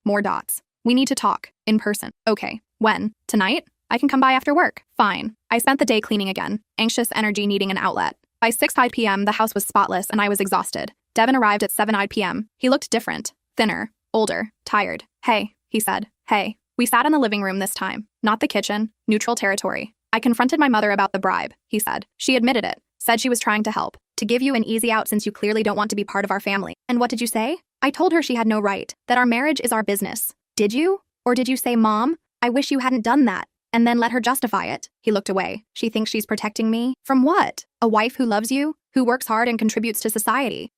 More dots. We need to talk. In person. Okay. When? Tonight? I can come by after work. Fine. I spent the day cleaning again. Anxious energy needing an outlet. By 6 p.m., the house was spotless and I was exhausted. Devin arrived at 7 p.m. He looked different. Thinner. Older. Tired. Hey, he said. Hey. We sat in the living room this time. Not the kitchen. Neutral territory. I confronted my mother about the bribe, he said. She admitted it. Said she was trying to help. To give you an easy out since you clearly don't want to be part of our family. And what did you say? I told her she had no right. That our marriage is our business. Did you? Or did you say, Mom, I wish you hadn't done that? And then let her justify it. He looked away. She thinks she's protecting me? From what? A wife who loves you? Who works hard and contributes to society?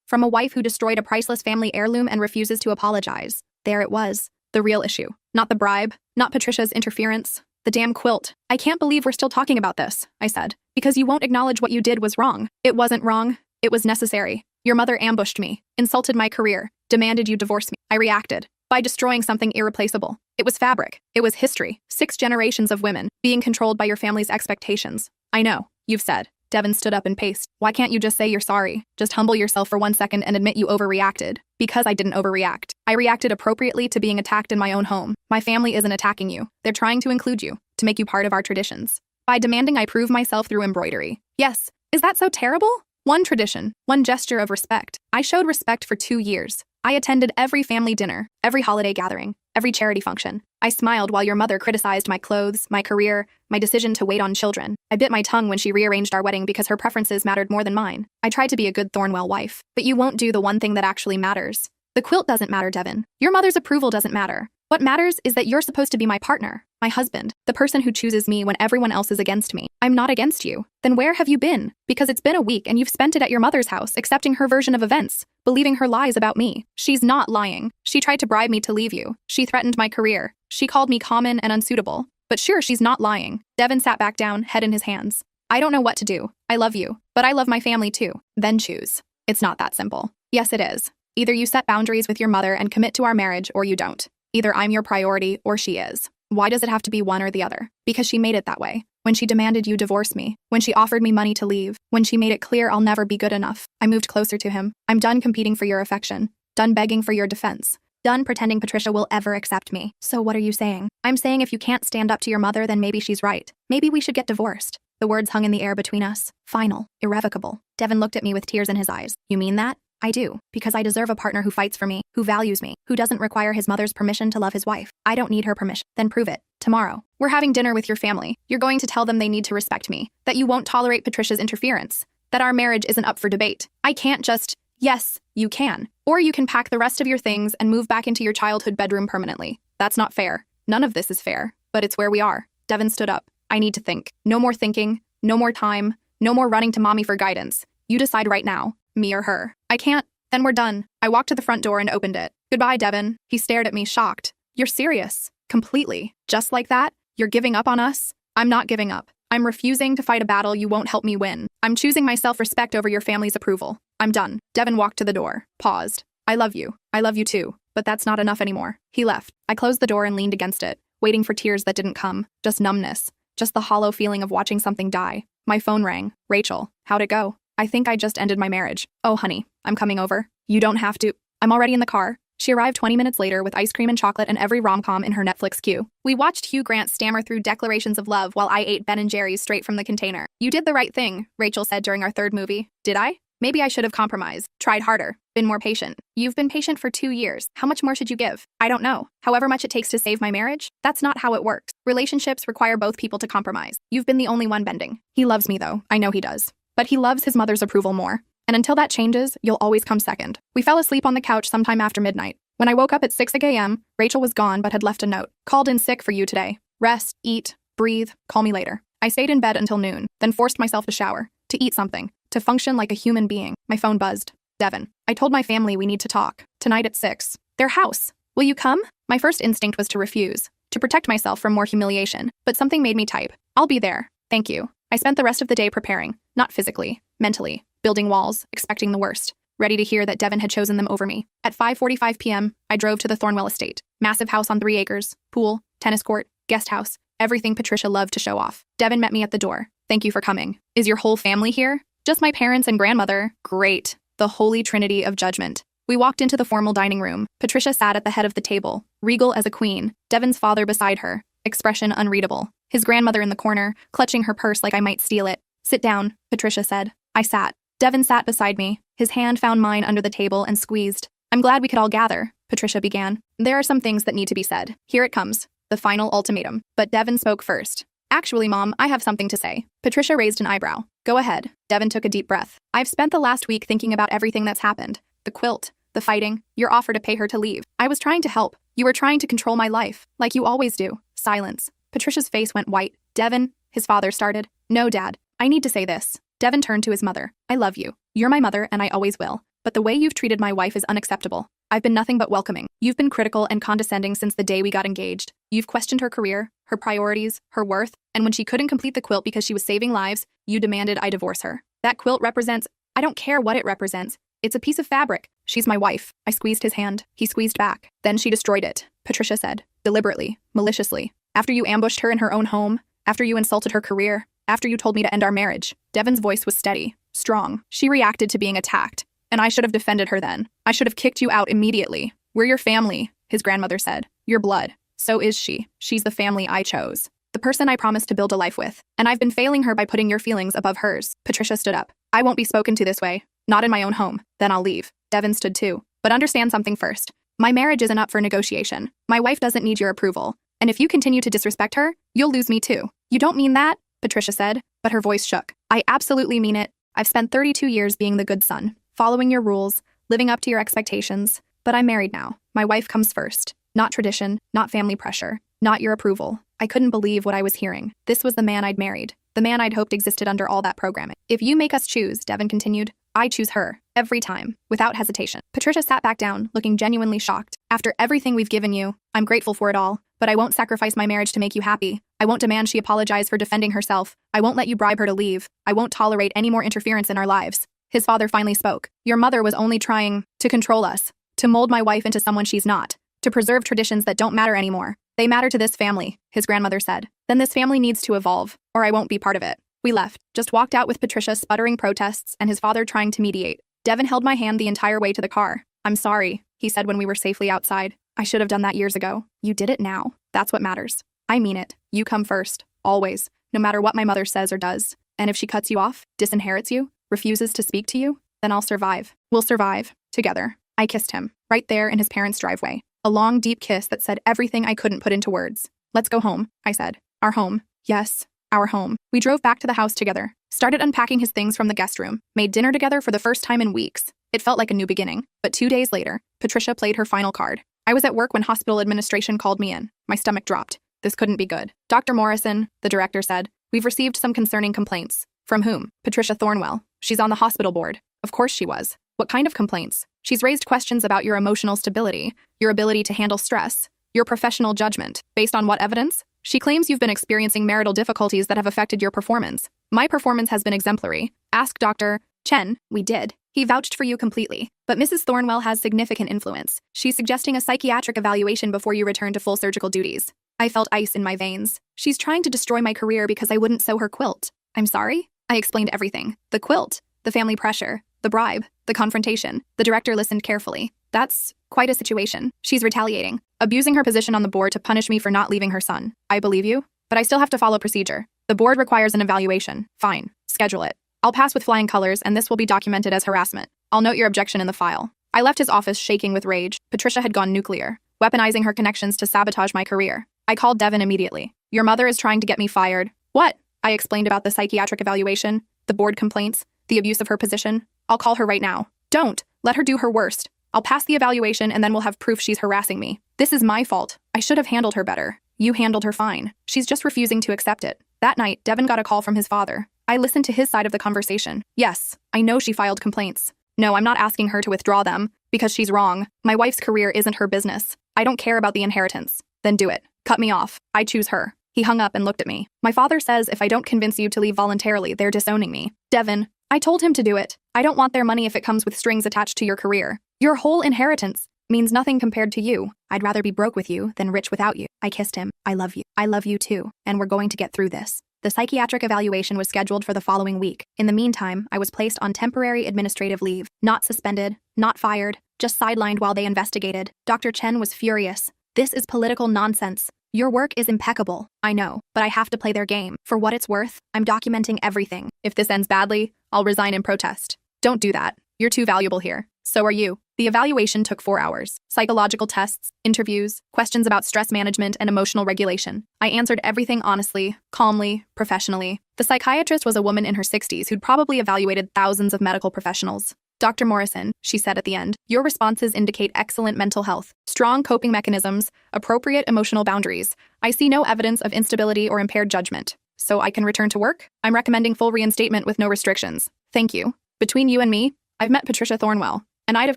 From a wife who destroyed a priceless family heirloom and refuses to apologize. There it was. The real issue. Not the bribe. Not Patricia's interference. The damn quilt. I can't believe we're still talking about this, I said. Because you won't acknowledge what you did was wrong. It wasn't wrong. It was necessary. Your mother ambushed me, insulted my career, demanded you divorce me. I reacted. By destroying something irreplaceable. It was fabric. It was history. 6 generations of women being controlled by your family's expectations. I know, you've said. Devin stood up and paced. Why can't you just say you're sorry? Just humble yourself for 1 second and admit you overreacted. Because I didn't overreact. I reacted appropriately to being attacked in my own home. My family isn't attacking you. They're trying to include you, to make you part of our traditions. By demanding I prove myself through embroidery. Yes, is that so terrible? One tradition, one gesture of respect. I showed respect for 2 years. I attended every family dinner, every holiday gathering, every charity function. I smiled while your mother criticized my clothes, my career, my decision to wait on children. I bit my tongue when she rearranged our wedding because her preferences mattered more than mine. I tried to be a good Thornwell wife. But you won't do the one thing that actually matters. The quilt doesn't matter, Devin. Your mother's approval doesn't matter. What matters is that you're supposed to be my partner. My husband, the person who chooses me when everyone else is against me. I'm not against you. Then where have you been? Because it's been a week and you've spent it at your mother's house accepting her version of events, believing her lies about me. She's not lying. She tried to bribe me to leave you. She threatened my career. She called me common and unsuitable. But sure, she's not lying. Devin sat back down, head in his hands. I don't know what to do. I love you, but I love my family too. Then choose. It's not that simple. Yes, it is. Either you set boundaries with your mother and commit to our marriage, or you don't. Either I'm your priority or she is. Why does it have to be one or the other? Because she made it that way. When she demanded you divorce me, when she offered me money to leave, when she made it clear I'll never be good enough, I moved closer to him. I'm done competing for your affection. Done begging for your defense. Done pretending Patricia will ever accept me. So what are you saying? I'm saying if you can't stand up to your mother, then maybe she's right. Maybe we should get divorced. The words hung in the air between us. Final. Irrevocable. Devin looked at me with tears in his eyes. You mean that? I do, because I deserve a partner who fights for me, who values me, who doesn't require his mother's permission to love his wife. I don't need her permission. Then prove it. Tomorrow. We're having dinner with your family. You're going to tell them they need to respect me, that you won't tolerate Patricia's interference, that our marriage isn't up for debate. I can't just, yes, you can. Or you can pack the rest of your things and move back into your childhood bedroom permanently. That's not fair. None of this is fair, but it's where we are. Devin stood up. I need to think. No more thinking, no more time, no more running to mommy for guidance. You decide right now, me or her. I can't. Then we're done. I walked to the front door and opened it. Goodbye, Devin. He stared at me, shocked. You're serious? Completely. Just like that? You're giving up on us? I'm not giving up. I'm refusing to fight a battle you won't help me win. I'm choosing my self-respect over your family's approval. I'm done. Devin walked to the door, paused. I love you. I love you too. But that's not enough anymore. He left. I closed the door and leaned against it, waiting for tears that didn't come. Just numbness. Just the hollow feeling of watching something die. My phone rang. Rachel, how'd it go? I think I just ended my marriage. Oh, honey, I'm coming over. You don't have to. I'm already in the car. She arrived 20 minutes later with ice cream and chocolate and every rom-com in her Netflix queue. We watched Hugh Grant stammer through declarations of love while I ate Ben & Jerry's straight from the container. You did the right thing, Rachel said during our third movie. Did I? Maybe I should have compromised, tried harder, been more patient. You've been patient for 2 years. How much more should you give? I don't know. However much it takes to save my marriage? That's not how it works. Relationships require both people to compromise. You've been the only one bending. He loves me though. I know he does. But he loves his mother's approval more. And until that changes, you'll always come second. We fell asleep on the couch sometime after midnight. When I woke up at 6 a.m., Rachel was gone but had left a note. Called in sick for you today. Rest, eat, breathe, call me later. I stayed in bed until noon, then forced myself to shower, to eat something, to function like a human being. My phone buzzed. Devin. I told my family we need to talk. Tonight at 6. Their house. Will you come? My first instinct was to refuse, to protect myself from more humiliation, but something made me type. I'll be there. Thank you. I spent the rest of the day preparing, not physically, mentally, building walls, expecting the worst, ready to hear that Devin had chosen them over me. At 5:45 p.m., I drove to the Thornwell estate. Massive house on 3 acres, pool, tennis court, guest house, everything Patricia loved to show off. Devin met me at the door. Thank you for coming. Is your whole family here? Just my parents and grandmother. Great. The holy trinity of judgment. We walked into the formal dining room. Patricia sat at the head of the table, regal as a queen, Devin's father beside her, expression unreadable. His grandmother in the corner, clutching her purse like I might steal it. Sit down, Patricia said. I sat. Devin sat beside me. His hand found mine under the table and squeezed. I'm glad we could all gather, Patricia began. There are some things that need to be said. Here it comes. The final ultimatum. But Devin spoke first. Actually, Mom, I have something to say. Patricia raised an eyebrow. Go ahead. Devin took a deep breath. I've spent the last week thinking about everything that's happened. The quilt, the fighting, your offer to pay her to leave. I was trying to help. You were trying to control my life, like you always do. Silence. Patricia's face went white. Devin, his father started. No, Dad. I need to say this. Devin turned to his mother. I love you. You're my mother and I always will. But the way you've treated my wife is unacceptable. I've been nothing but welcoming. You've been critical and condescending since the day we got engaged. You've questioned her career, her priorities, her worth, and when she couldn't complete the quilt because she was saving lives, you demanded I divorce her. That quilt represents, I don't care what it represents. It's a piece of fabric. She's my wife. I squeezed his hand. He squeezed back. Then she destroyed it, Patricia said, deliberately, maliciously. After you ambushed her in her own home, after you insulted her career, after you told me to end our marriage. Devin's voice was steady, strong. She reacted to being attacked, and I should have defended her then. I should have kicked you out immediately. We're your family, his grandmother said. Your blood. So is she. She's the family I chose. The person I promised to build a life with. And I've been failing her by putting your feelings above hers. Patricia stood up. I won't be spoken to this way. Not in my own home. Then I'll leave. Devin stood too. But understand something first. My marriage isn't up for negotiation. My wife doesn't need your approval. And if you continue to disrespect her, you'll lose me too. You don't mean that? Patricia said, but her voice shook. I absolutely mean it. I've spent 32 years being the good son, following your rules, living up to your expectations, but I'm married now. My wife comes first. Not tradition, not family pressure, not your approval. I couldn't believe what I was hearing. This was the man I'd married, the man I'd hoped existed under all that programming. If you make us choose, Devin continued, I choose her, every time, without hesitation. Patricia sat back down, looking genuinely shocked. After everything we've given you, I'm grateful for it all, but I won't sacrifice my marriage to make you happy. I won't demand she apologize for defending herself. I won't let you bribe her to leave. I won't tolerate any more interference in our lives. His father finally spoke. Your mother was only trying to control us, to mold my wife into someone she's not, to preserve traditions that don't matter anymore. They matter to this family, his grandmother said. Then this family needs to evolve, or I won't be part of it. We left, just walked out with Patricia sputtering protests and his father trying to mediate. Devin held my hand the entire way to the car. I'm sorry, he said when we were safely outside. I should have done that years ago. You did it now. That's what matters. I mean it. You come first, always, no matter what my mother says or does. And if she cuts you off, disinherits you, refuses to speak to you, then I'll survive. We'll survive, together. I kissed him, right there in his parents' driveway. A long, deep kiss that said everything I couldn't put into words. Let's go home, I said. Our home. Yes, our home. We drove back to the house together, started unpacking his things from the guest room, made dinner together for the first time in weeks. It felt like a new beginning, but 2 days later, Patricia played her final card. I was at work when hospital administration called me in. My stomach dropped. This couldn't be good. Dr. Morrison, the director said, we've received some concerning complaints. From whom? Patricia Thornwell. She's on the hospital board. Of course she was. What kind of complaints? She's raised questions about your emotional stability, your ability to handle stress, your professional judgment. Based on what evidence? She claims you've been experiencing marital difficulties that have affected your performance. My performance has been exemplary. Ask Dr. Chen. We did. He vouched for you completely. But Mrs. Thornwell has significant influence. She's suggesting a psychiatric evaluation before you return to full surgical duties. I felt ice in my veins. She's trying to destroy my career because I wouldn't sew her quilt. I'm sorry? I explained everything. The quilt, the family pressure, the bribe, the confrontation. The director listened carefully. That's quite a situation. She's retaliating, abusing her position on the board to punish me for not leaving her son. I believe you, but I still have to follow procedure. The board requires an evaluation. Fine. Schedule it. I'll pass with flying colors, and this will be documented as harassment. I'll note your objection in the file. I left his office shaking with rage. Patricia had gone nuclear, weaponizing her connections to sabotage my career. I called Devin immediately. Your mother is trying to get me fired. What? I explained about the psychiatric evaluation, the board complaints, the abuse of her position. I'll call her right now. Don't. Let her do her worst. I'll pass the evaluation and then we'll have proof she's harassing me. This is my fault. I should have handled her better. You handled her fine. She's just refusing to accept it. That night, Devin got a call from his father. I listened to his side of the conversation. Yes, I know she filed complaints. No, I'm not asking her to withdraw them, because she's wrong. My wife's career isn't her business. I don't care about the inheritance. Then do it. Cut me off. I choose her. He hung up and looked at me. My father says if I don't convince you to leave voluntarily, they're disowning me. Devin, I told him to do it. I don't want their money if it comes with strings attached to your career. Your whole inheritance means nothing compared to you. I'd rather be broke with you than rich without you. I kissed him. I love you. I love you too. And we're going to get through this. The psychiatric evaluation was scheduled for the following week. In the meantime, I was placed on temporary administrative leave. Not suspended, not fired, just sidelined while they investigated. Dr. Chen was furious. This is political nonsense. Your work is impeccable. I know, but I have to play their game. For what it's worth, I'm documenting everything. If this ends badly, I'll resign in protest. Don't do that. You're too valuable here. So are you. The evaluation took 4 hours. Psychological tests, interviews, questions about stress management and emotional regulation. I answered everything honestly, calmly, professionally. The psychiatrist was a woman in her 60s who'd probably evaluated thousands of medical professionals. Dr. Morrison, she said at the end, your responses indicate excellent mental health, strong coping mechanisms, appropriate emotional boundaries. I see no evidence of instability or impaired judgment. So I can return to work? I'm recommending full reinstatement with no restrictions. Thank you. Between you and me, I've met Patricia Thornwell, and I'd have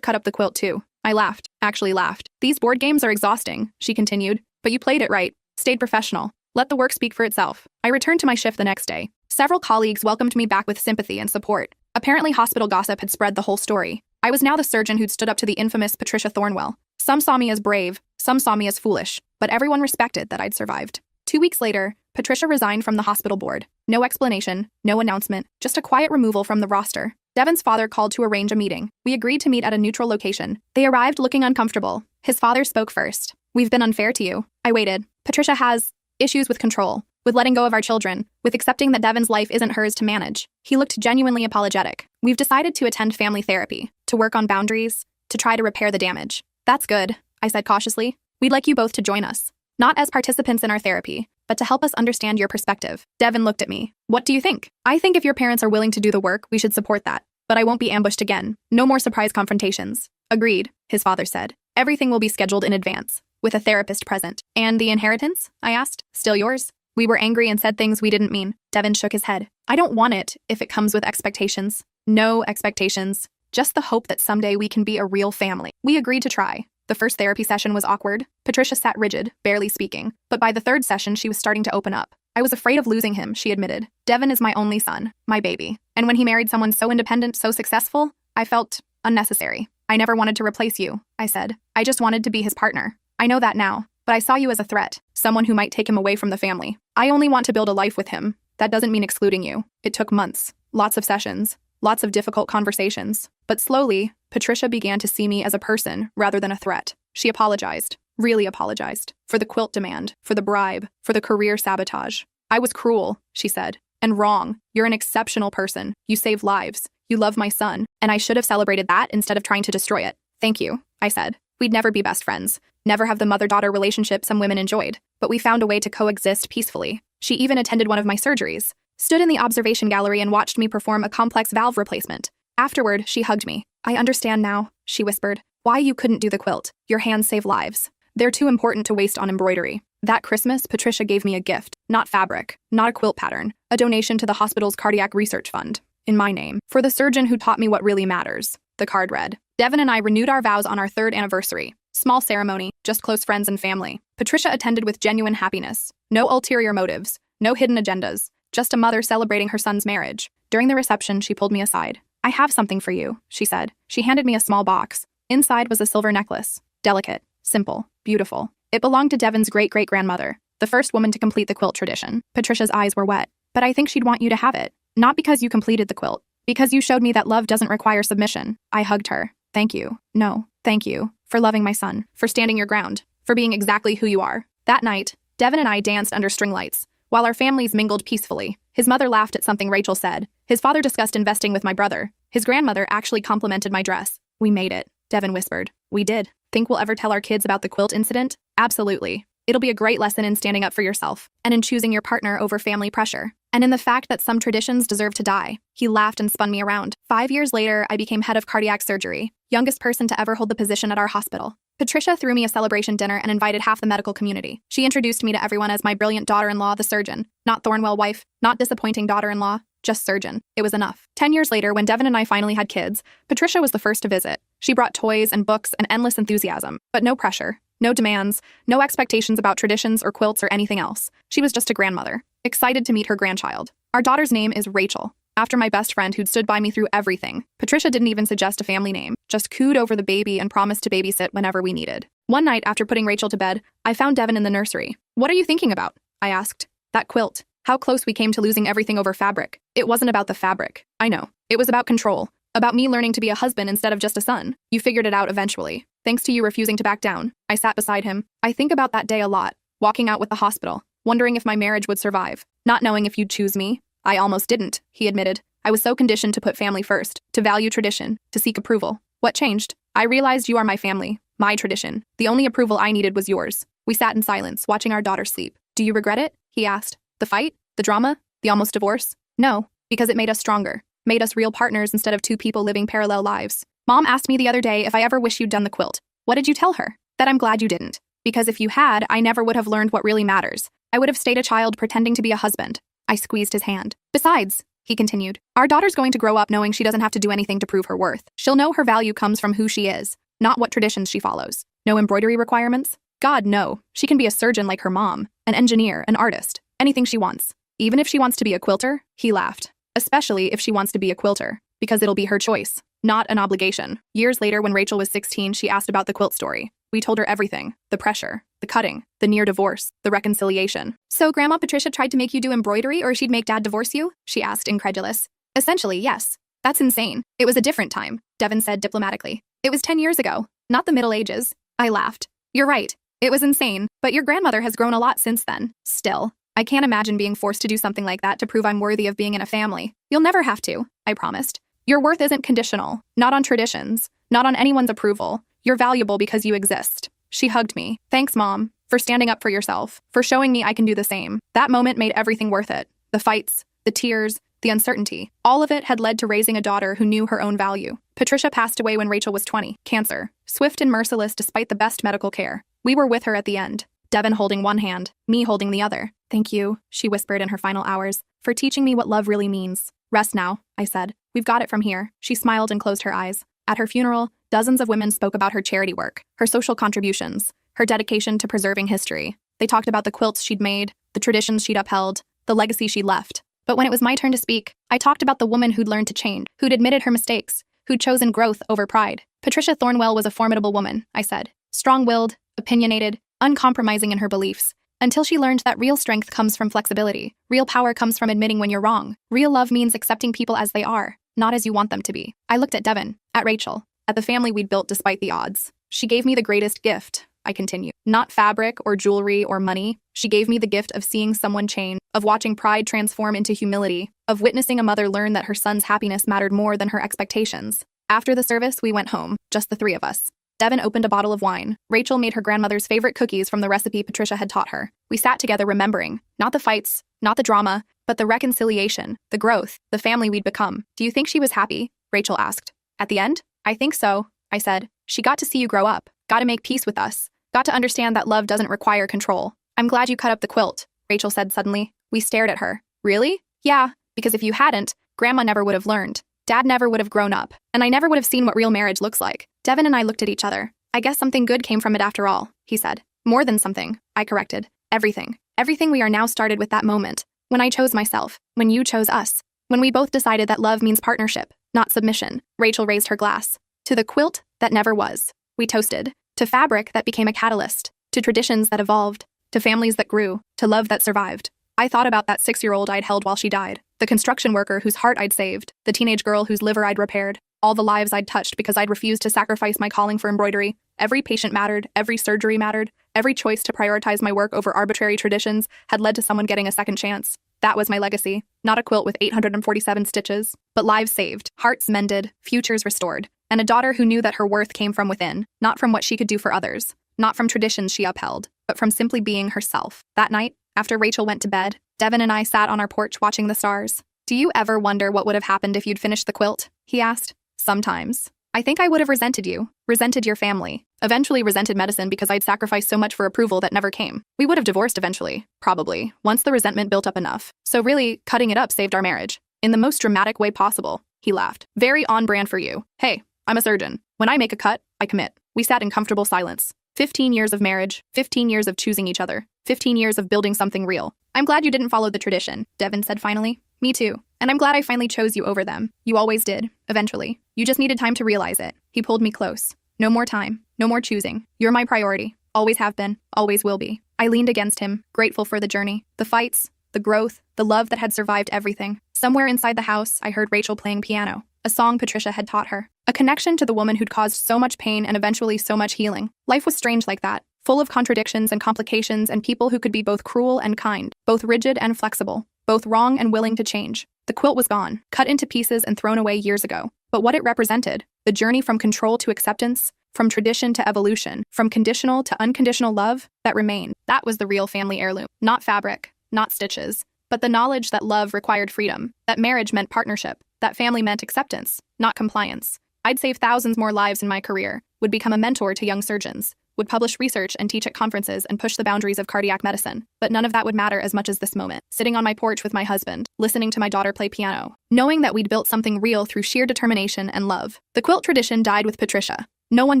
cut up the quilt too. I laughed, actually laughed. These board games are exhausting, she continued, but you played it right, stayed professional. Let the work speak for itself. I returned to my shift the next day. Several colleagues welcomed me back with sympathy and support. Apparently hospital gossip had spread the whole story. I was now the surgeon who'd stood up to the infamous Patricia Thornwell. Some saw me as brave, some saw me as foolish, but everyone respected that I'd survived. 2 weeks later, Patricia resigned from the hospital board. No explanation, no announcement, just a quiet removal from the roster. Devin's father called to arrange a meeting. We agreed to meet at a neutral location. They arrived looking uncomfortable. His father spoke first. We've been unfair to you. I waited. Patricia has issues with control, with letting go of our children, with accepting that Devin's life isn't hers to manage. He looked genuinely apologetic. We've decided to attend family therapy, to work on boundaries, to try to repair the damage. That's good, I said cautiously. We'd like you both to join us. Not as participants in our therapy, but to help us understand your perspective. Devin looked at me. What do you think? I think if your parents are willing to do the work, we should support that. But I won't be ambushed again. No more surprise confrontations. Agreed, his father said. Everything will be scheduled in advance. with a therapist present. And the inheritance? I asked. Still yours? We were angry and said things we didn't mean. Devin shook his head. I don't want it if it comes with expectations. No expectations. Just the hope that someday we can be a real family. We agreed to try. The first therapy session was awkward. Patricia sat rigid, barely speaking. But by the third session, she was starting to open up. I was afraid of losing him, she admitted. Devin is my only son, my baby. And when he married someone so independent, so successful, I felt unnecessary. I never wanted to replace you, I said. I just wanted to be his partner. I know that now, but I saw you as a threat, someone who might take him away from the family. I only want to build a life with him. That doesn't mean excluding you. It took months, lots of sessions, lots of difficult conversations. But slowly, Patricia began to see me as a person rather than a threat. She apologized. Really apologized. For the quilt demand, for the bribe, for the career sabotage. I was cruel, she said, and wrong. You're an exceptional person. You save lives. You love my son, and I should have celebrated that instead of trying to destroy it. Thank you, I said. We'd never be best friends, never have the mother-daughter relationship some women enjoyed, but we found a way to coexist peacefully. She even attended one of my surgeries, stood in the observation gallery and watched me perform a complex valve replacement. Afterward, she hugged me. I understand now, she whispered, why you couldn't do the quilt. Your hands save lives. They're too important to waste on embroidery. That Christmas, Patricia gave me a gift, not fabric, not a quilt pattern, a donation to the hospital's cardiac research fund, in my name, for the surgeon who taught me what really matters. The card read. Devin and I renewed our vows on our 3rd anniversary. Small ceremony, just close friends and family. Patricia attended with genuine happiness. No ulterior motives, no hidden agendas, just a mother celebrating her son's marriage. During the reception, she pulled me aside. I have something for you, she said. She handed me a small box. Inside was a silver necklace. Delicate, simple, beautiful. It belonged to Devin's great-great-grandmother, the first woman to complete the quilt tradition. Patricia's eyes were wet. But I think she'd want you to have it. Not because you completed the quilt. Because you showed me that love doesn't require submission. I hugged her. Thank you. No, thank you. For loving my son. For standing your ground. For being exactly who you are. That night, Devin and I danced under string lights, while our families mingled peacefully. His mother laughed at something Rachel said. His father discussed investing with my brother. His grandmother actually complimented my dress. We made it, Devin whispered. We did. Think we'll ever tell our kids about the quilt incident? Absolutely. It'll be a great lesson in standing up for yourself, and in choosing your partner over family pressure, and in the fact that some traditions deserve to die. He laughed and spun me around. 5 years later, I became head of cardiac surgery, youngest person to ever hold the position at our hospital. Patricia threw me a celebration dinner and invited half the medical community. She introduced me to everyone as my brilliant daughter-in-law, the surgeon. Not Thornwell wife, not disappointing daughter-in-law, just surgeon. It was enough. 10 years later, when Devin and I finally had kids, Patricia was the first to visit. She brought toys and books and endless enthusiasm, but no pressure. No demands, no expectations about traditions or quilts or anything else. She was just a grandmother, excited to meet her grandchild. Our daughter's name is Rachel, after my best friend who'd stood by me through everything. Patricia didn't even suggest a family name, just cooed over the baby and promised to babysit whenever we needed. One night, after putting Rachel to bed, I found Devin in the nursery. What are you thinking about? I asked. That quilt. How close we came to losing everything over fabric. It wasn't about the fabric. I know. It was about control. About me learning to be a husband instead of just a son. You figured it out eventually. Thanks to you refusing to back down. I sat beside him. I think about that day a lot, walking out with the hospital, wondering if my marriage would survive, not knowing if you'd choose me. I almost didn't, he admitted. I was so conditioned to put family first, to value tradition, to seek approval. What changed? I realized you are my family, my tradition. The only approval I needed was yours. We sat in silence, watching our daughter sleep. Do you regret it? He asked. The fight? The drama? The almost divorce? No, because it made us stronger. Made us real partners instead of two people living parallel lives. Mom asked me the other day if I ever wish you'd done the quilt. What did you tell her? That I'm glad you didn't. Because if you had, I never would have learned what really matters. I would have stayed a child pretending to be a husband. I squeezed his hand. Besides, he continued, our daughter's going to grow up knowing she doesn't have to do anything to prove her worth. She'll know her value comes from who she is, not what traditions she follows. No embroidery requirements? God, no. She can be a surgeon like her mom, an engineer, an artist, anything she wants. Even if she wants to be a quilter, he laughed. Especially if she wants to be a quilter, because it'll be her choice, not an obligation. Years later, when Rachel was 16, she asked about the quilt story. We told her everything, the pressure, the cutting, the near divorce, the reconciliation. So Grandma Patricia tried to make you do embroidery or she'd make Dad divorce you? She asked, incredulous. Essentially, yes. That's insane. It was a different time, Devin said diplomatically. It was 10 years ago, not the Middle Ages. I laughed. You're right. It was insane, but your grandmother has grown a lot since then. Still, I can't imagine being forced to do something like that to prove I'm worthy of being in a family. You'll never have to, I promised. Your worth isn't conditional, not on traditions, not on anyone's approval. You're valuable because you exist. She hugged me. Thanks, Mom, for standing up for yourself, for showing me I can do the same. That moment made everything worth it. The fights, the tears, the uncertainty. All of it had led to raising a daughter who knew her own value. Patricia passed away when Rachel was 20, cancer. Swift and merciless despite the best medical care. We were with her at the end, Devin holding one hand, me holding the other. Thank you, she whispered in her final hours, for teaching me what love really means. Rest now, I said. We've got it from here. She smiled and closed her eyes. At her funeral, dozens of women spoke about her charity work, her social contributions, her dedication to preserving history. They talked about the quilts she'd made, the traditions she'd upheld, the legacy she left. But when it was my turn to speak, I talked about the woman who'd learned to change, who'd admitted her mistakes, who'd chosen growth over pride. Patricia Thornwell was a formidable woman, I said. Strong-willed, opinionated, uncompromising in her beliefs, until she learned that real strength comes from flexibility. Real power comes from admitting when you're wrong. Real love means accepting people as they are, not as you want them to be. I looked at Devin, at Rachel, at the family we'd built despite the odds. She gave me the greatest gift, I continued. Not fabric or jewelry or money. She gave me the gift of seeing someone change, of watching pride transform into humility, of witnessing a mother learn that her son's happiness mattered more than her expectations. After the service, we went home, just the three of us. Devin opened a bottle of wine. Rachel made her grandmother's favorite cookies from the recipe Patricia had taught her. We sat together remembering, not the fights, not the drama, but the reconciliation, the growth, the family we'd become. Do you think she was happy? Rachel asked. At the end? I think so, I said. She got to see you grow up, got to make peace with us, got to understand that love doesn't require control. I'm glad you cut up the quilt, Rachel said suddenly. We stared at her. Really? Yeah, because if you hadn't, Grandma never would have learned. Dad never would have grown up, and I never would have seen what real marriage looks like. Devin and I looked at each other. I guess something good came from it after all, he said. More than something, I corrected. Everything. Everything we are now started with that moment. When I chose myself, when you chose us, when we both decided that love means partnership, not submission. Rachel raised her glass. To the quilt that never was. We toasted. To fabric that became a catalyst. To traditions that evolved. To families that grew. To love that survived. I thought about that 6-year-old I'd held while she died. The construction worker whose heart I'd saved. The teenage girl whose liver I'd repaired. All the lives I'd touched because I'd refused to sacrifice my calling for embroidery. Every patient mattered, every surgery mattered, every choice to prioritize my work over arbitrary traditions had led to someone getting a second chance. That was my legacy. Not a quilt with 847 stitches, but lives saved, hearts mended, futures restored, and a daughter who knew that her worth came from within, not from what she could do for others, not from traditions she upheld, but from simply being herself. That night, after Rachel went to bed, Devin and I sat on our porch watching the stars. Do you ever wonder what would have happened if you'd finished the quilt? He asked. Sometimes. I think I would have resented you, resented your family, eventually resented medicine because I'd sacrificed so much for approval that never came. We would have divorced eventually, probably, once the resentment built up enough. So really, cutting it up saved our marriage. In the most dramatic way possible, he laughed. Very on brand for you. Hey, I'm a surgeon. When I make a cut, I commit. We sat in comfortable silence. 15 years of marriage, 15 years of choosing each other, 15 years of building something real. I'm glad you didn't follow the tradition, Devin said finally. Me too. And I'm glad I finally chose you over them. You always did, eventually. You just needed time to realize it. He pulled me close. No more time. No more choosing. You're my priority. Always have been. Always will be. I leaned against him, grateful for the journey, the fights, the growth, the love that had survived everything. Somewhere inside the house, I heard Rachel playing piano, a song Patricia had taught her, a connection to the woman who'd caused so much pain and eventually so much healing. Life was strange like that, full of contradictions and complications and people who could be both cruel and kind, both rigid and flexible, both wrong and willing to change. The quilt was gone, cut into pieces and thrown away years ago. But what it represented, the journey from control to acceptance, from tradition to evolution, from conditional to unconditional love, that remained. That was the real family heirloom. Not fabric, not stitches, but the knowledge that love required freedom, that marriage meant partnership, that family meant acceptance, not compliance. I'd save thousands more lives in my career, would become a mentor to young surgeons, would publish research and teach at conferences and push the boundaries of cardiac medicine. But none of that would matter as much as this moment, sitting on my porch with my husband, listening to my daughter play piano, knowing that we'd built something real through sheer determination and love. The quilt tradition died with Patricia. No one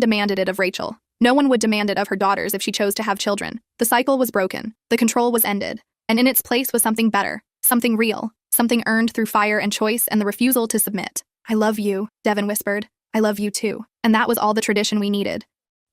demanded it of Rachel. No one would demand it of her daughters if she chose to have children. The cycle was broken. The control was ended. And in its place was something better, something real, something earned through fire and choice and the refusal to submit. I love you, Devin whispered. I love you too. And that was all the tradition we needed.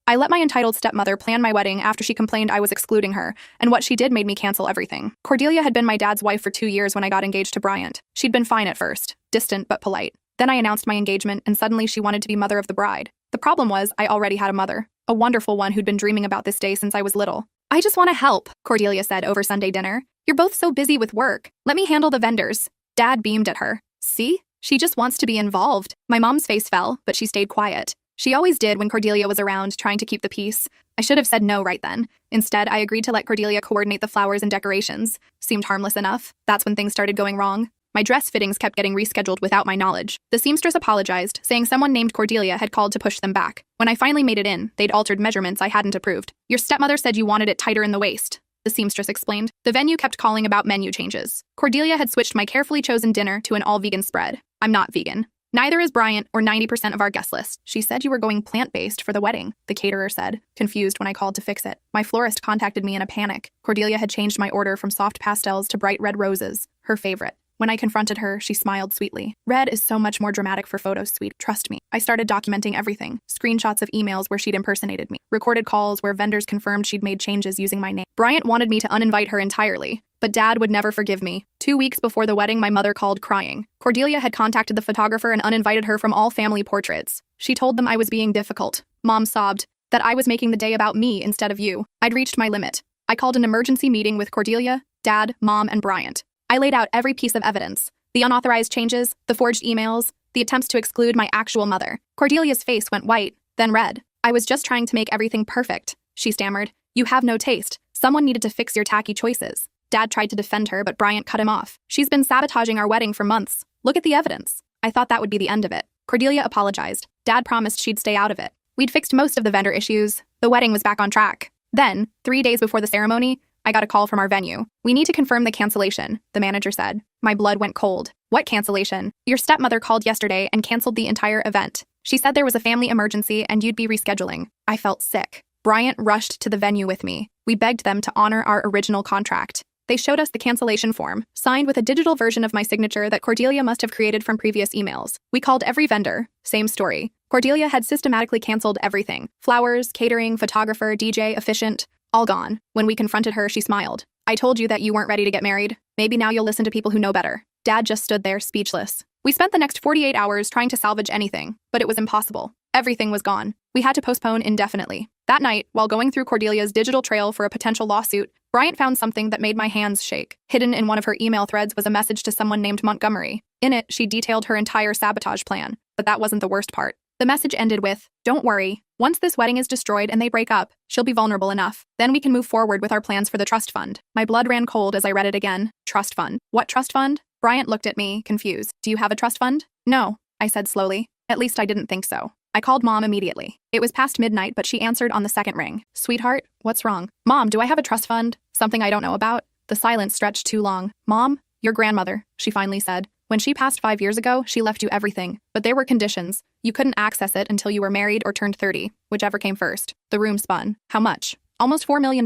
I let my entitled stepmother plan my wedding after she complained I was excluding her, and what she did made me cancel everything. Cordelia had been my dad's wife for 2 years when I got engaged to Bryant. She'd been fine at first, distant but polite. Then I announced my engagement, and suddenly she wanted to be mother of the bride. The problem was, I already had a mother, a wonderful one who'd been dreaming about this day since I was little. I just want to help, Cordelia said over Sunday dinner. You're both so busy with work. Let me handle the vendors. Dad beamed at her. See? She just wants to be involved. My mom's face fell, but she stayed quiet. She always did when Cordelia was around, trying to keep the peace. I should have said no right then. Instead, I agreed to let Cordelia coordinate the flowers and decorations. Seemed harmless enough. That's when things started going wrong. My dress fittings kept getting rescheduled without my knowledge. The seamstress apologized, saying someone named Cordelia had called to push them back. When I finally made it in, they'd altered measurements I hadn't approved. Your stepmother said you wanted it tighter in the waist, the seamstress explained. The venue kept calling about menu changes. Cordelia had switched my carefully chosen dinner to an all-vegan spread. I'm not vegan. Neither is Bryant or 90% of our guest list. She said you were going plant-based for the wedding, the caterer said, confused when I called to fix it. My florist contacted me in a panic. Cordelia had changed my order from soft pastels to bright red roses, her favorite. When I confronted her, she smiled sweetly. Red is so much more dramatic for photos, sweet. Trust me. I started documenting everything. Screenshots of emails where she'd impersonated me. Recorded calls where vendors confirmed she'd made changes using my name. Bryant wanted me to uninvite her entirely, but Dad would never forgive me. 2 weeks before the wedding, my mother called crying. Cordelia had contacted the photographer and uninvited her from all family portraits. She told them I was being difficult. Mom sobbed that I was making the day about me instead of you. I'd reached my limit. I called an emergency meeting with Cordelia, Dad, Mom, and Bryant. I laid out every piece of evidence. The unauthorized changes, the forged emails, the attempts to exclude my actual mother. Cordelia's face went white, then red. I was just trying to make everything perfect, she stammered. You have no taste. Someone needed to fix your tacky choices. Dad tried to defend her, but Bryant cut him off. She's been sabotaging our wedding for months. Look at the evidence. I thought that would be the end of it. Cordelia apologized. Dad promised she'd stay out of it. We'd fixed most of the vendor issues. The wedding was back on track. Then, 3 days before the ceremony, I got a call from our venue. We need to confirm the cancellation, the manager said. My blood went cold. What cancellation? Your stepmother called yesterday and canceled the entire event. She said there was a family emergency and you'd be rescheduling. I felt sick. Bryant rushed to the venue with me. We begged them to honor our original contract. They showed us the cancellation form, signed with a digital version of my signature that Cordelia must have created from previous emails. We called every vendor. Same story. Cordelia had systematically canceled everything. Flowers, catering, photographer, DJ, officiant. All gone. When we confronted her, she smiled. I told you that you weren't ready to get married. Maybe now you'll listen to people who know better. Dad just stood there, speechless. We spent the next 48 hours trying to salvage anything, but it was impossible. Everything was gone. We had to postpone indefinitely. That night, while going through Cordelia's digital trail for a potential lawsuit, Bryant found something that made my hands shake. Hidden in one of her email threads was a message to someone named Montgomery. In it, she detailed her entire sabotage plan. But that wasn't the worst part. The message ended with, "Don't worry. Once this wedding is destroyed and they break up, she'll be vulnerable enough. Then we can move forward with our plans for the trust fund." My blood ran cold as I read it again. Trust fund. What trust fund? Bryant looked at me, confused. Do you have a trust fund? No, I said slowly. At least I didn't think so. I called Mom immediately. It was past midnight, but she answered on the second ring. Sweetheart, what's wrong? Mom, do I have a trust fund? Something I don't know about? The silence stretched too long. Mom, your grandmother, she finally said. When she passed 5 years ago, she left you everything. But there were conditions. You couldn't access it until you were married or turned 30, whichever came first. The room spun. How much? Almost $4 million.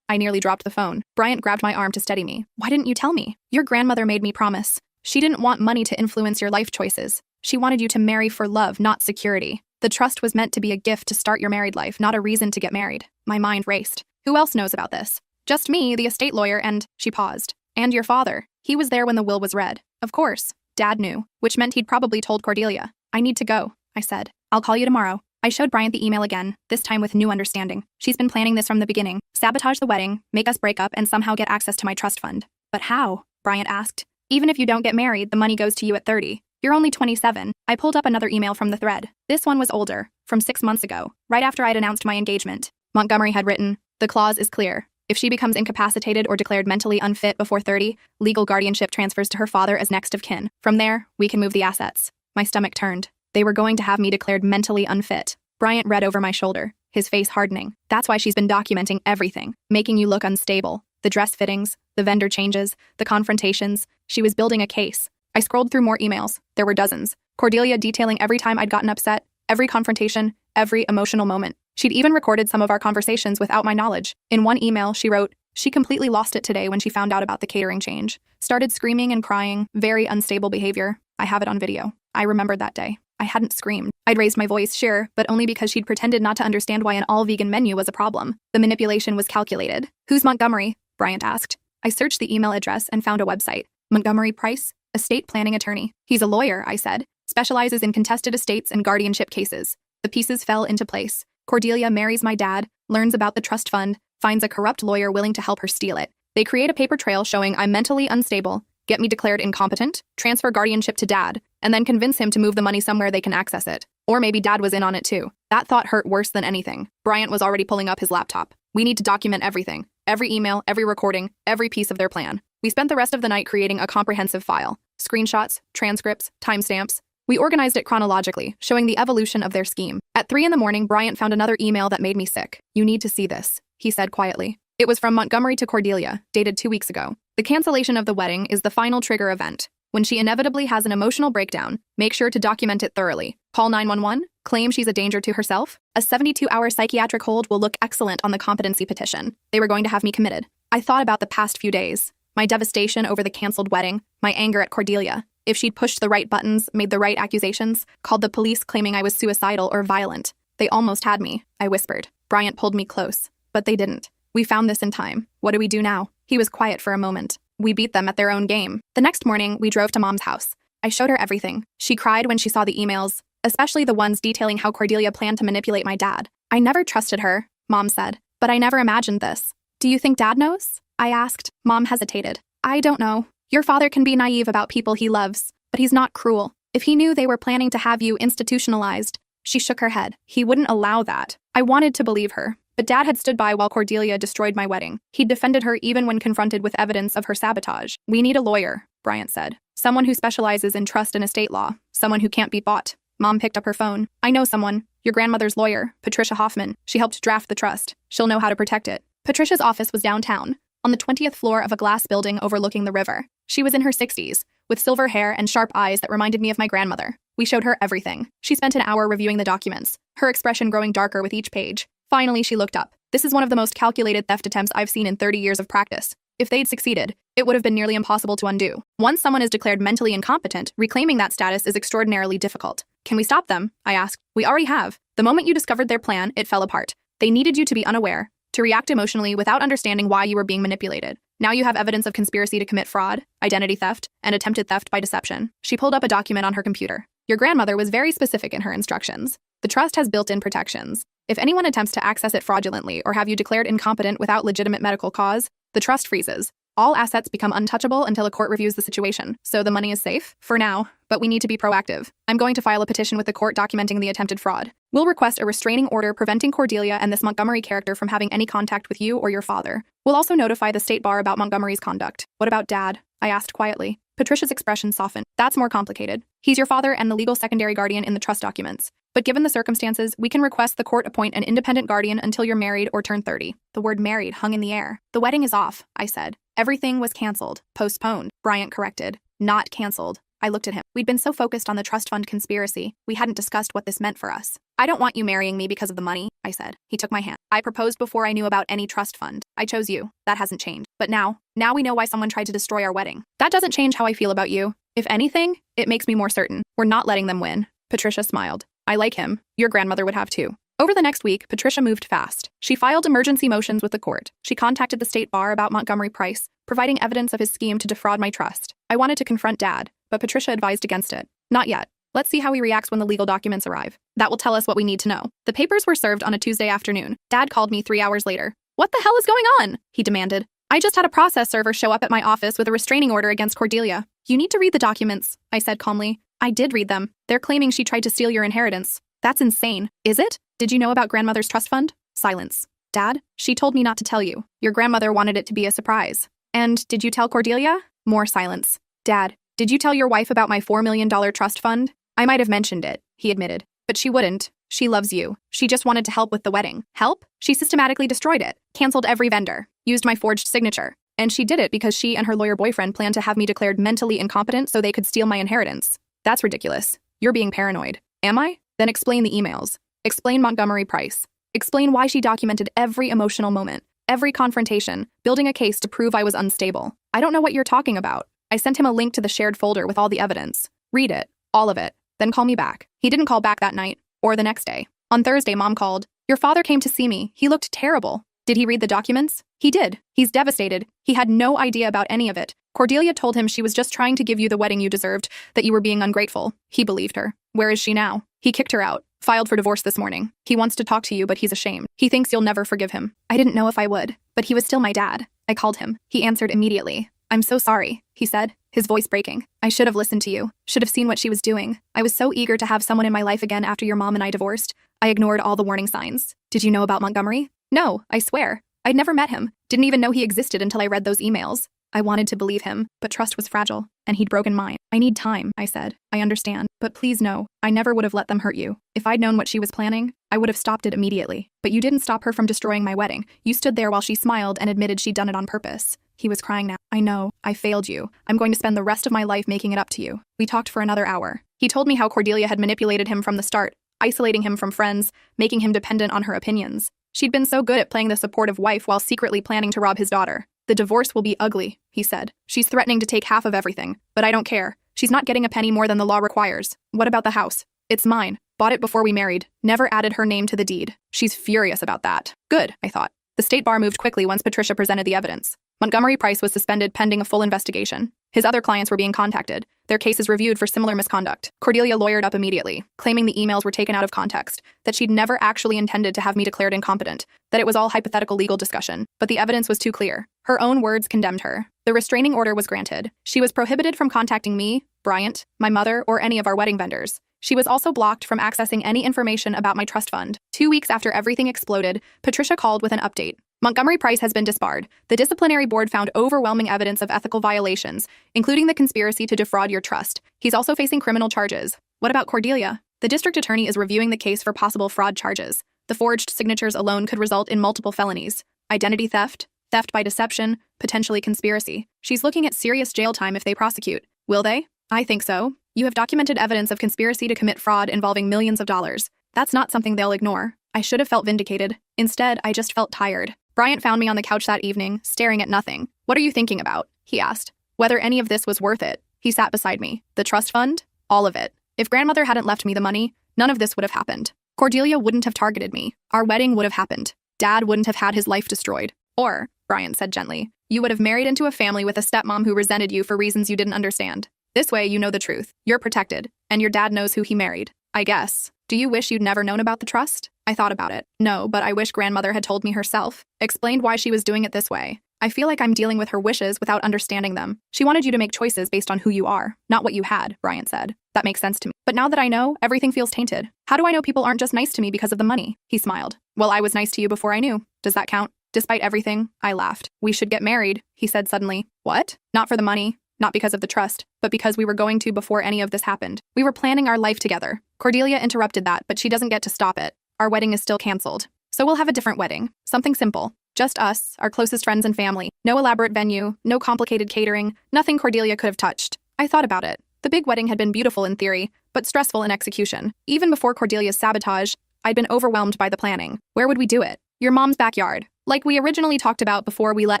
I nearly dropped the phone. Bryant grabbed my arm to steady me. Why didn't you tell me? Your grandmother made me promise. She didn't want money to influence your life choices. She wanted you to marry for love, not security. The trust was meant to be a gift to start your married life, not a reason to get married. My mind raced. Who else knows about this? Just me, the estate lawyer, and, she paused. And your father. He was there when the will was read. Of course. Dad knew, which meant he'd probably told Cordelia. I need to go, I said. I'll call you tomorrow. I showed Bryant the email again, this time with new understanding. She's been planning this from the beginning. Sabotage the wedding, make us break up, and somehow get access to my trust fund. But how? Bryant asked. Even if you don't get married, the money goes to you at 30. You're only 27. I pulled up another email from the thread. This one was older, from 6 months ago, right after I'd announced my engagement. Montgomery had written, the clause is clear. If she becomes incapacitated or declared mentally unfit before 30, legal guardianship transfers to her father as next of kin. From there, we can move the assets. My stomach turned. They were going to have me declared mentally unfit. Bryant read over my shoulder, his face hardening. That's why she's been documenting everything, making you look unstable. The dress fittings, the vendor changes, the confrontations. She was building a case. I scrolled through more emails. There were dozens. Cordelia detailing every time I'd gotten upset, every confrontation, every emotional moment. She'd even recorded some of our conversations without my knowledge. In one email, she wrote, she completely lost it today when she found out about the catering change. Started screaming and crying, very unstable behavior. I have it on video. I remembered that day. I hadn't screamed. I'd raised my voice, sure, but only because she'd pretended not to understand why an all-vegan menu was a problem. The manipulation was calculated. Who's Montgomery? Bryant asked. I searched the email address and found a website. Montgomery Price, estate planning attorney. He's a lawyer, I said. Specializes in contested estates and guardianship cases. The pieces fell into place. Cordelia marries my dad, learns about the trust fund, finds a corrupt lawyer willing to help her steal it. They create a paper trail showing I'm mentally unstable, get me declared incompetent, transfer guardianship to dad, and then convince him to move the money somewhere they can access it. Or maybe dad was in on it too. That thought hurt worse than anything. Bryant was already pulling up his laptop. We need to document everything. Every email, every recording, every piece of their plan. We spent the rest of the night creating a comprehensive file. screenshots, transcripts, timestamps. We organized it chronologically, showing the evolution of their scheme. At 3 in the morning, Bryant found another email that made me sick. "You need to see this," he said quietly. It was from Montgomery to Cordelia, dated 2 weeks ago. "The cancellation of the wedding is the final trigger event. When she inevitably has an emotional breakdown, make sure to document it thoroughly. Call 911, claim she's a danger to herself. A 72-hour psychiatric hold will look excellent on the competency petition." They were going to have me committed. I thought about the past few days. My devastation over the canceled wedding, my anger at Cordelia. If she'd pushed the right buttons, made the right accusations, called the police claiming I was suicidal or violent. They almost had me, I whispered. Bryant pulled me close, but they didn't. "We found this in time. What do we do now?" He was quiet for a moment. "We beat them at their own game." The next morning, we drove to Mom's house. I showed her everything. She cried when she saw the emails, especially the ones detailing how Cordelia planned to manipulate my dad. "I never trusted her," Mom said, "but I never imagined this." "Do you think Dad knows?" I asked. Mom hesitated. "I don't know. Your father can be naive about people he loves, but he's not cruel. If he knew they were planning to have you institutionalized..." She shook her head. "He wouldn't allow that." I wanted to believe her, but Dad had stood by while Cordelia destroyed my wedding. He'd defended her even when confronted with evidence of her sabotage. "We need a lawyer," Bryant said. "Someone who specializes in trust and estate law. Someone who can't be bought." Mom picked up her phone. "I know someone. Your grandmother's lawyer, Patricia Hoffman. She helped draft the trust. She'll know how to protect it." Patricia's office was downtown, on the 20th floor of a glass building overlooking the river. She was in her 60s, with silver hair and sharp eyes that reminded me of my grandmother. We showed her everything. She spent an hour reviewing the documents, her expression growing darker with each page. Finally, she looked up. "This is one of the most calculated theft attempts I've seen in 30 years of practice. If they'd succeeded, it would have been nearly impossible to undo. Once someone is declared mentally incompetent, reclaiming that status is extraordinarily difficult." "Can we stop them?" I asked. "We already have. The moment you discovered their plan, it fell apart. They needed you to be unaware, to react emotionally without understanding why you were being manipulated. Now you have evidence of conspiracy to commit fraud, identity theft, and attempted theft by deception." She pulled up a document on her computer. "Your grandmother was very specific in her instructions. The trust has built-in protections. If anyone attempts to access it fraudulently or have you declared incompetent without legitimate medical cause, the trust freezes. All assets become untouchable until a court reviews the situation. So the money is safe, for now, but we need to be proactive. I'm going to file a petition with the court documenting the attempted fraud. We'll request a restraining order preventing Cordelia and this Montgomery character from having any contact with you or your father. We'll also notify the state bar about Montgomery's conduct." "What about Dad?" I asked quietly. Patricia's expression softened. "That's more complicated. He's your father and the legal secondary guardian in the trust documents. But given the circumstances, we can request the court appoint an independent guardian until you're married or turn 30. The word married hung in the air. "The wedding is off," I said. "Everything was canceled. Postponed," Bryant corrected. "Not canceled." I looked at him. We'd been so focused on the trust fund conspiracy, we hadn't discussed what this meant for us. "I don't want you marrying me because of the money," I said. He took my hand. "I proposed before I knew about any trust fund. I chose you. That hasn't changed. But now we know why someone tried to destroy our wedding. That doesn't change how I feel about you. If anything, it makes me more certain. We're not letting them win." Patricia smiled. "I like him. Your grandmother would have too." Over the next week, Patricia moved fast. She filed emergency motions with the court. She contacted the state bar about Montgomery Price, providing evidence of his scheme to defraud my trust. I wanted to confront Dad, but Patricia advised against it. "Not yet. Let's see how he reacts when the legal documents arrive. That will tell us what we need to know." The papers were served on a Tuesday afternoon. Dad called me 3 hours later. "What the hell is going on?" he demanded. "I just had a process server show up at my office with a restraining order against Cordelia." "You need to read the documents," I said calmly. "I did read them. They're claiming she tried to steal your inheritance." "That's insane." "Is it? Did you know about grandmother's trust fund?" Silence. "Dad, she told me not to tell you. Your grandmother wanted it to be a surprise." "And did you tell Cordelia?" More silence. "Dad, did you tell your wife about my $4 million trust fund?" "I might have mentioned it," he admitted. "But she wouldn't. She loves you. She just wanted to help with the wedding." "Help?" "She systematically destroyed it, canceled every vendor, used my forged signature. And she did it because she and her lawyer boyfriend planned to have me declared mentally incompetent so they could steal my inheritance." "That's ridiculous. You're being paranoid." "Am I? Then explain the emails. Explain Montgomery Price. Explain why she documented every emotional moment, every confrontation, building a case to prove I was unstable." "I don't know what you're talking about." I sent him a link to the shared folder with all the evidence. "Read it. All of it. Then call me back." He didn't call back that night, or the next day. On Thursday, Mom called. "Your father came to see me. He looked terrible." "Did he read the documents?" "He did. He's devastated. He had no idea about any of it. Cordelia told him she was just trying to give you the wedding you deserved, that you were being ungrateful." He believed her. "Where is she now?" "He kicked her out. Filed for divorce this morning. He wants to talk to you, but he's ashamed. He thinks you'll never forgive him." I didn't know if I would, but he was still my dad. I called him. He answered immediately. "I'm so sorry," he said, his voice breaking. "I should have listened to you. Should have seen what she was doing. I was so eager to have someone in my life again after your mom and I divorced. I ignored all the warning signs." "Did you know about Montgomery?" "No, I swear. I'd never met him. Didn't even know he existed until I read those emails." I wanted to believe him, but trust was fragile, and he'd broken mine. I need time, I said. I understand, but please know, I never would have let them hurt you. If I'd known what she was planning, I would have stopped it immediately. But you didn't stop her from destroying my wedding. You stood there while she smiled and admitted she'd done it on purpose. He was crying now. I know, I failed you. I'm going to spend the rest of my life making it up to you. We talked for another hour. He told me how Cordelia had manipulated him from the start, isolating him from friends, making him dependent on her opinions. She'd been so good at playing the supportive wife while secretly planning to rob his daughter. The divorce will be ugly, he said. She's threatening to take half of everything, but I don't care. She's not getting a penny more than the law requires. What about the house? It's mine. Bought it before we married. Never added her name to the deed. She's furious about that. Good, I thought. The state bar moved quickly once Patricia presented the evidence. Montgomery Price was suspended pending a full investigation. His other clients were being contacted, their cases reviewed for similar misconduct. Cordelia lawyered up immediately, claiming the emails were taken out of context, that she'd never actually intended to have me declared incompetent, that it was all hypothetical legal discussion. But the evidence was too clear. Her own words condemned her. The restraining order was granted. She was prohibited from contacting me, Bryant, my mother, or any of our wedding vendors. She was also blocked from accessing any information about my trust fund. 2 weeks after everything exploded, Patricia called with an update. Montgomery Price has been disbarred. The disciplinary board found overwhelming evidence of ethical violations, including the conspiracy to defraud your trust. He's also facing criminal charges. What about Cordelia? The district attorney is reviewing the case for possible fraud charges. The forged signatures alone could result in multiple felonies: identity theft, theft by deception, potentially conspiracy. She's looking at serious jail time if they prosecute. Will they? I think so. You have documented evidence of conspiracy to commit fraud involving millions of dollars. That's not something they'll ignore. I should have felt vindicated. Instead, I just felt tired. Bryant found me on the couch that evening, staring at nothing. What are you thinking about? He asked. Whether any of this was worth it. He sat beside me. The trust fund? All of it. If grandmother hadn't left me the money, none of this would have happened. Cordelia wouldn't have targeted me. Our wedding would have happened. Dad wouldn't have had his life destroyed. Or, Bryant said gently, you would have married into a family with a stepmom who resented you for reasons you didn't understand. This way, you know the truth. You're protected, and your dad knows who he married. I guess. Do you wish you'd never known about the trust? I thought about it. No, but I wish grandmother had told me herself, explained why she was doing it this way. I feel like I'm dealing with her wishes without understanding them. She wanted you to make choices based on who you are, not what you had, Bryant said. That makes sense to me. But now that I know, everything feels tainted. How do I know people aren't just nice to me because of the money? He smiled. Well, I was nice to you before I knew. Does that count? Despite everything, I laughed. We should get married, he said suddenly. What? Not for the money. Not because of the trust, but because we were going to before any of this happened. We were planning our life together. Cordelia interrupted that, but she doesn't get to stop it. Our wedding is still canceled. So we'll have a different wedding. Something simple. Just us, our closest friends and family. No elaborate venue, no complicated catering, nothing Cordelia could have touched. I thought about it. The big wedding had been beautiful in theory, but stressful in execution. Even before Cordelia's sabotage, I'd been overwhelmed by the planning. Where would we do it? Your mom's backyard. Like we originally talked about before we let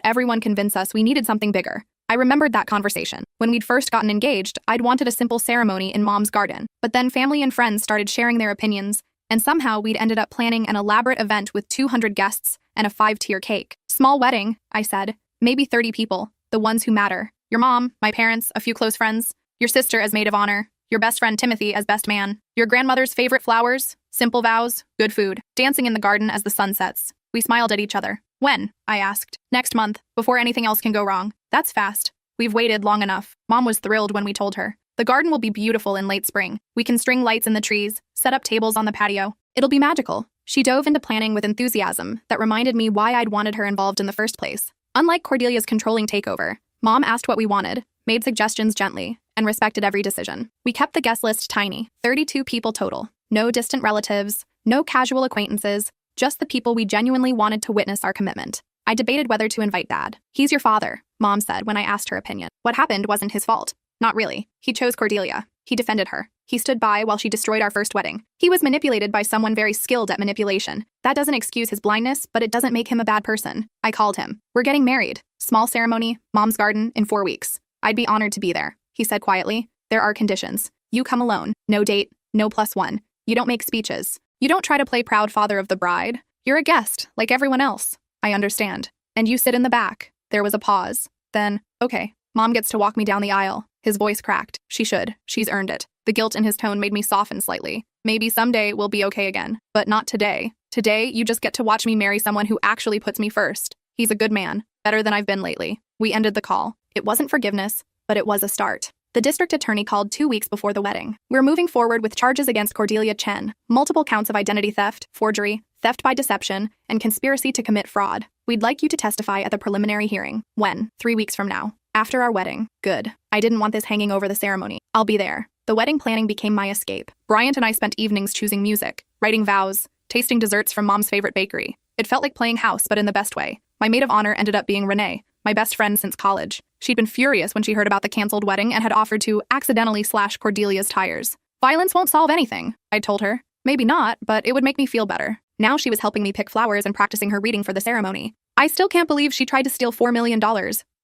everyone convince us we needed something bigger. I remembered that conversation. When we'd first gotten engaged, I'd wanted a simple ceremony in Mom's garden. But then family and friends started sharing their opinions, and somehow we'd ended up planning an elaborate event with 200 guests and a 5-tier cake. Small wedding, I said. Maybe 30 people, the ones who matter. Your mom, my parents, a few close friends, your sister as maid of honor, your best friend Timothy as best man, your grandmother's favorite flowers, simple vows, good food, dancing in the garden as the sun sets. We smiled at each other. When? I asked. Next month, before anything else can go wrong. That's fast. We've waited long enough. Mom was thrilled when we told her. The garden will be beautiful in late spring. We can string lights in the trees, set up tables on the patio. It'll be magical. She dove into planning with enthusiasm that reminded me why I'd wanted her involved in the first place. Unlike Cordelia's controlling takeover, Mom asked what we wanted, made suggestions gently, and respected every decision. We kept the guest list tiny, 32 people total. No distant relatives, no casual acquaintances, just the people we genuinely wanted to witness our commitment. I debated whether to invite Dad. He's your father, Mom said when I asked her opinion. What happened wasn't his fault. Not really. He chose Cordelia. He defended her. He stood by while she destroyed our first wedding. He was manipulated by someone very skilled at manipulation. That doesn't excuse his blindness, but it doesn't make him a bad person. I called him. We're getting married. Small ceremony, Mom's garden, in 4 weeks. I'd be honored to be there, he said quietly. There are conditions. You come alone. No date. No +1. You don't make speeches. You don't try to play proud father of the bride. You're a guest, like everyone else. I understand. And you sit in the back. There was a pause. Then, okay. Mom gets to walk me down the aisle. His voice cracked. She should. She's earned it. The guilt in his tone made me soften slightly. Maybe someday we'll be okay again. But not today. Today, you just get to watch me marry someone who actually puts me first. He's a good man. Better than I've been lately. We ended the call. It wasn't forgiveness, but it was a start. The district attorney called 2 weeks before the wedding. We're moving forward with charges against Cordelia Chen. Multiple counts of identity theft, forgery, theft by deception, and conspiracy to commit fraud. We'd like you to testify at the preliminary hearing. When? 3 weeks from now. After our wedding. Good. I didn't want this hanging over the ceremony. I'll be there. The wedding planning became my escape. Bryant and I spent evenings choosing music, writing vows, tasting desserts from Mom's favorite bakery. It felt like playing house, but in the best way. My maid of honor ended up being Renee, my best friend since college. She'd been furious when she heard about the canceled wedding and had offered to accidentally slash Cordelia's tires. Violence won't solve anything, I told her. Maybe not, but it would make me feel better. Now she was helping me pick flowers and practicing her reading for the ceremony. I still can't believe she tried to steal $4 million,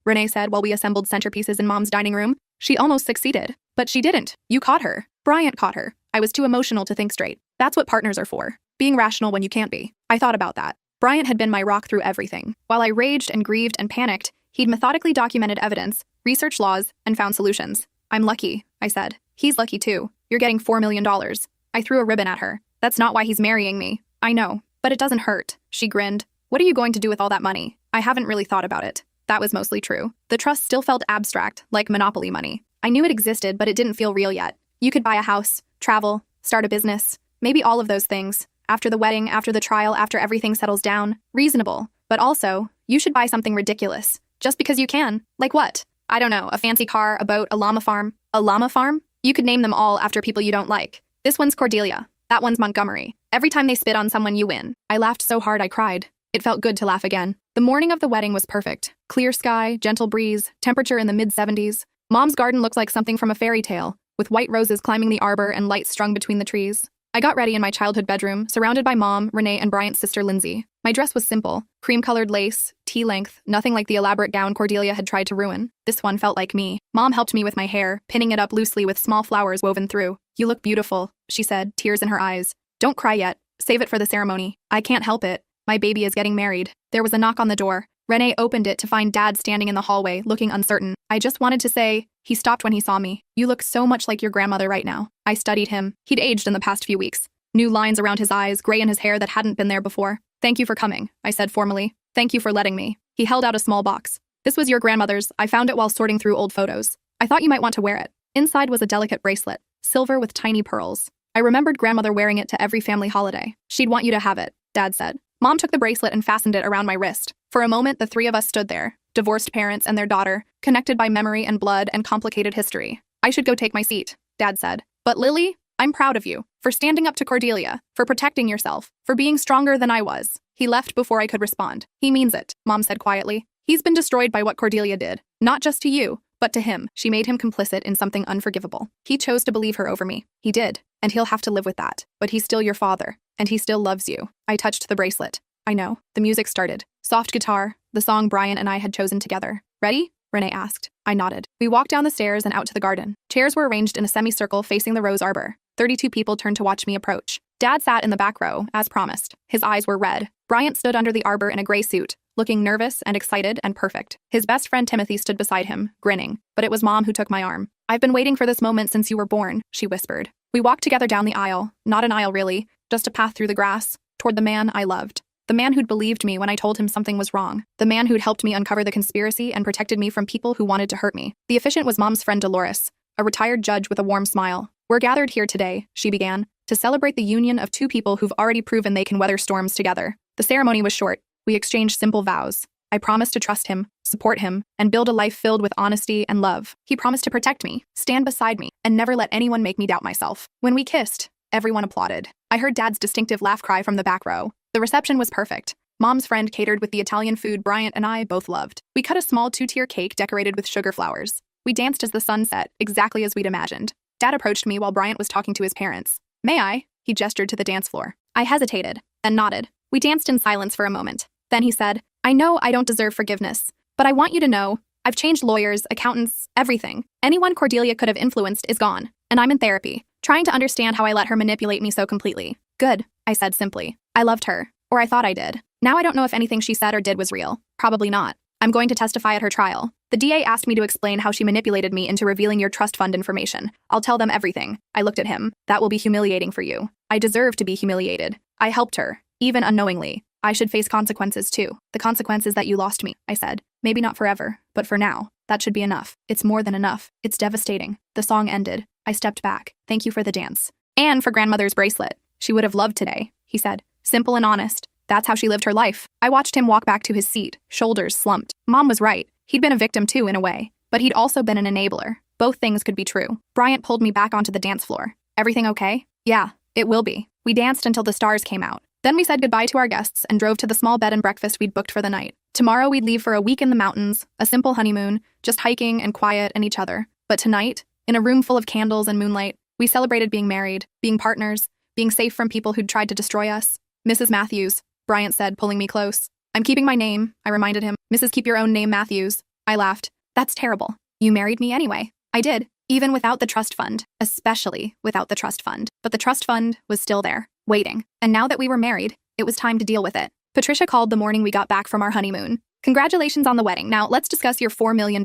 Renee said while we assembled centerpieces in Mom's dining room. She almost succeeded. But she didn't. You caught her. Bryant caught her. I was too emotional to think straight. That's what partners are for. Being rational when you can't be. I thought about that. Bryant had been my rock through everything. While I raged and grieved and panicked, he'd methodically documented evidence, researched laws, and found solutions. I'm lucky, I said. He's lucky too. You're getting $4 million. I threw a ribbon at her. That's not why he's marrying me. I know. But it doesn't hurt. She grinned. What are you going to do with all that money? I haven't really thought about it. That was mostly true. The trust still felt abstract, like Monopoly money. I knew it existed, but it didn't feel real yet. You could buy a house, travel, start a business, maybe all of those things. After the wedding, after the trial, after everything settles down. Reasonable. But also, you should buy something ridiculous. Just because you can. Like what? I don't know, a fancy car, a boat, a llama farm. A llama farm? You could name them all after people you don't like. This one's Cordelia. That one's Montgomery. Every time they spit on someone, you win. I laughed so hard I cried. It felt good to laugh again. The morning of the wedding was perfect. Clear sky, gentle breeze, temperature in the mid-70s. Mom's garden looked like something from a fairy tale, with white roses climbing the arbor and lights strung between the trees. I got ready in my childhood bedroom, surrounded by Mom, Renee, and Bryant's sister Lindsay. My dress was simple, cream-colored lace, tea-length, nothing like the elaborate gown Cordelia had tried to ruin. This one felt like me. Mom helped me with my hair, pinning it up loosely with small flowers woven through. You look beautiful, she said, tears in her eyes. Don't cry yet. Save it for the ceremony. I can't help it. My baby is getting married. There was a knock on the door. Renee opened it to find Dad standing in the hallway, looking uncertain. I just wanted to say, he stopped when he saw me. You look so much like your grandmother right now. I studied him. He'd aged in the past few weeks. New lines around his eyes, gray in his hair that hadn't been there before. Thank you for coming, I said formally. Thank you for letting me. He held out a small box. This was your grandmother's. I found it while sorting through old photos. I thought you might want to wear it. Inside was a delicate bracelet, silver with tiny pearls. I remembered grandmother wearing it to every family holiday. She'd want you to have it, Dad said. Mom took the bracelet and fastened it around my wrist. For a moment, the three of us stood there, divorced parents and their daughter, connected by memory and blood and complicated history. I should go take my seat, Dad said. But Lily, I'm proud of you, for standing up to Cordelia, for protecting yourself, for being stronger than I was. He left before I could respond. He means it, Mom said quietly. He's been destroyed by what Cordelia did. Not just to you, but to him. She made him complicit in something unforgivable. He chose to believe her over me. He did, and he'll have to live with that. But he's still your father, and he still loves you. I touched the bracelet. I know. The music started. Soft guitar, the song Bryant and I had chosen together. Ready? Renee asked. I nodded. We walked down the stairs and out to the garden. Chairs were arranged in a semicircle facing the rose arbor. 32 people turned to watch me approach. Dad sat in the back row, as promised. His eyes were red. Bryant stood under the arbor in a gray suit, looking nervous and excited and perfect. His best friend Timothy stood beside him, grinning. But it was Mom who took my arm. I've been waiting for this moment since you were born, she whispered. We walked together down the aisle. Not an aisle, really. Just a path through the grass, toward the man I loved. The man who'd believed me when I told him something was wrong. The man who'd helped me uncover the conspiracy and protected me from people who wanted to hurt me. The officiant was Mom's friend Dolores, a retired judge with a warm smile. We're gathered here today, she began, to celebrate the union of two people who've already proven they can weather storms together. The ceremony was short. We exchanged simple vows. I promised to trust him, support him, and build a life filled with honesty and love. He promised to protect me, stand beside me, and never let anyone make me doubt myself. When we kissed, everyone applauded. I heard Dad's distinctive laugh cry from the back row. The reception was perfect. Mom's friend catered with the Italian food Bryant and I both loved. We cut a small 2-tier cake decorated with sugar flowers. We danced as the sun set, exactly as we'd imagined. Dad approached me while Bryant was talking to his parents. May I? He gestured to the dance floor. I hesitated, then nodded. We danced in silence for a moment. Then he said, I know I don't deserve forgiveness, but I want you to know, I've changed lawyers, accountants, everything. Anyone Cordelia could have influenced is gone, and I'm in therapy, trying to understand how I let her manipulate me so completely. Good, I said simply. I loved her, or I thought I did. Now I don't know if anything she said or did was real. Probably not. I'm going to testify at her trial. The DA asked me to explain how she manipulated me into revealing your trust fund information. I'll tell them everything. I looked at him. That will be humiliating for you. I deserve to be humiliated. I helped her, even unknowingly. I should face consequences too. The consequences that you lost me, I said. Maybe not forever, but for now. That should be enough. It's more than enough. It's devastating. The song ended. I stepped back. Thank you for the dance. And for grandmother's bracelet. She would have loved today, he said. Simple and honest. That's how she lived her life. I watched him walk back to his seat, shoulders slumped. Mom was right. He'd been a victim too, in a way. but he'd also been an enabler. Both things could be true. Bryant pulled me back onto the dance floor. Everything okay? Yeah, it will be. We danced until the stars came out. Then we said goodbye to our guests and drove to the small bed and breakfast we'd booked for the night. Tomorrow we'd leave for a week in the mountains, a simple honeymoon, just hiking and quiet and each other. But tonight, in a room full of candles and moonlight, we celebrated being married, being partners, being safe from people who'd tried to destroy us. Mrs. Matthews, Bryant said, pulling me close. I'm keeping my name, I reminded him. Mrs. Keep your own name Matthews. I laughed. That's terrible. You married me anyway. I did, even without the trust fund, especially without the trust fund. But the trust fund was still there, waiting. And now that we were married, it was time to deal with it. Patricia called the morning we got back from our honeymoon. Congratulations on the wedding. Now let's discuss your $4 million.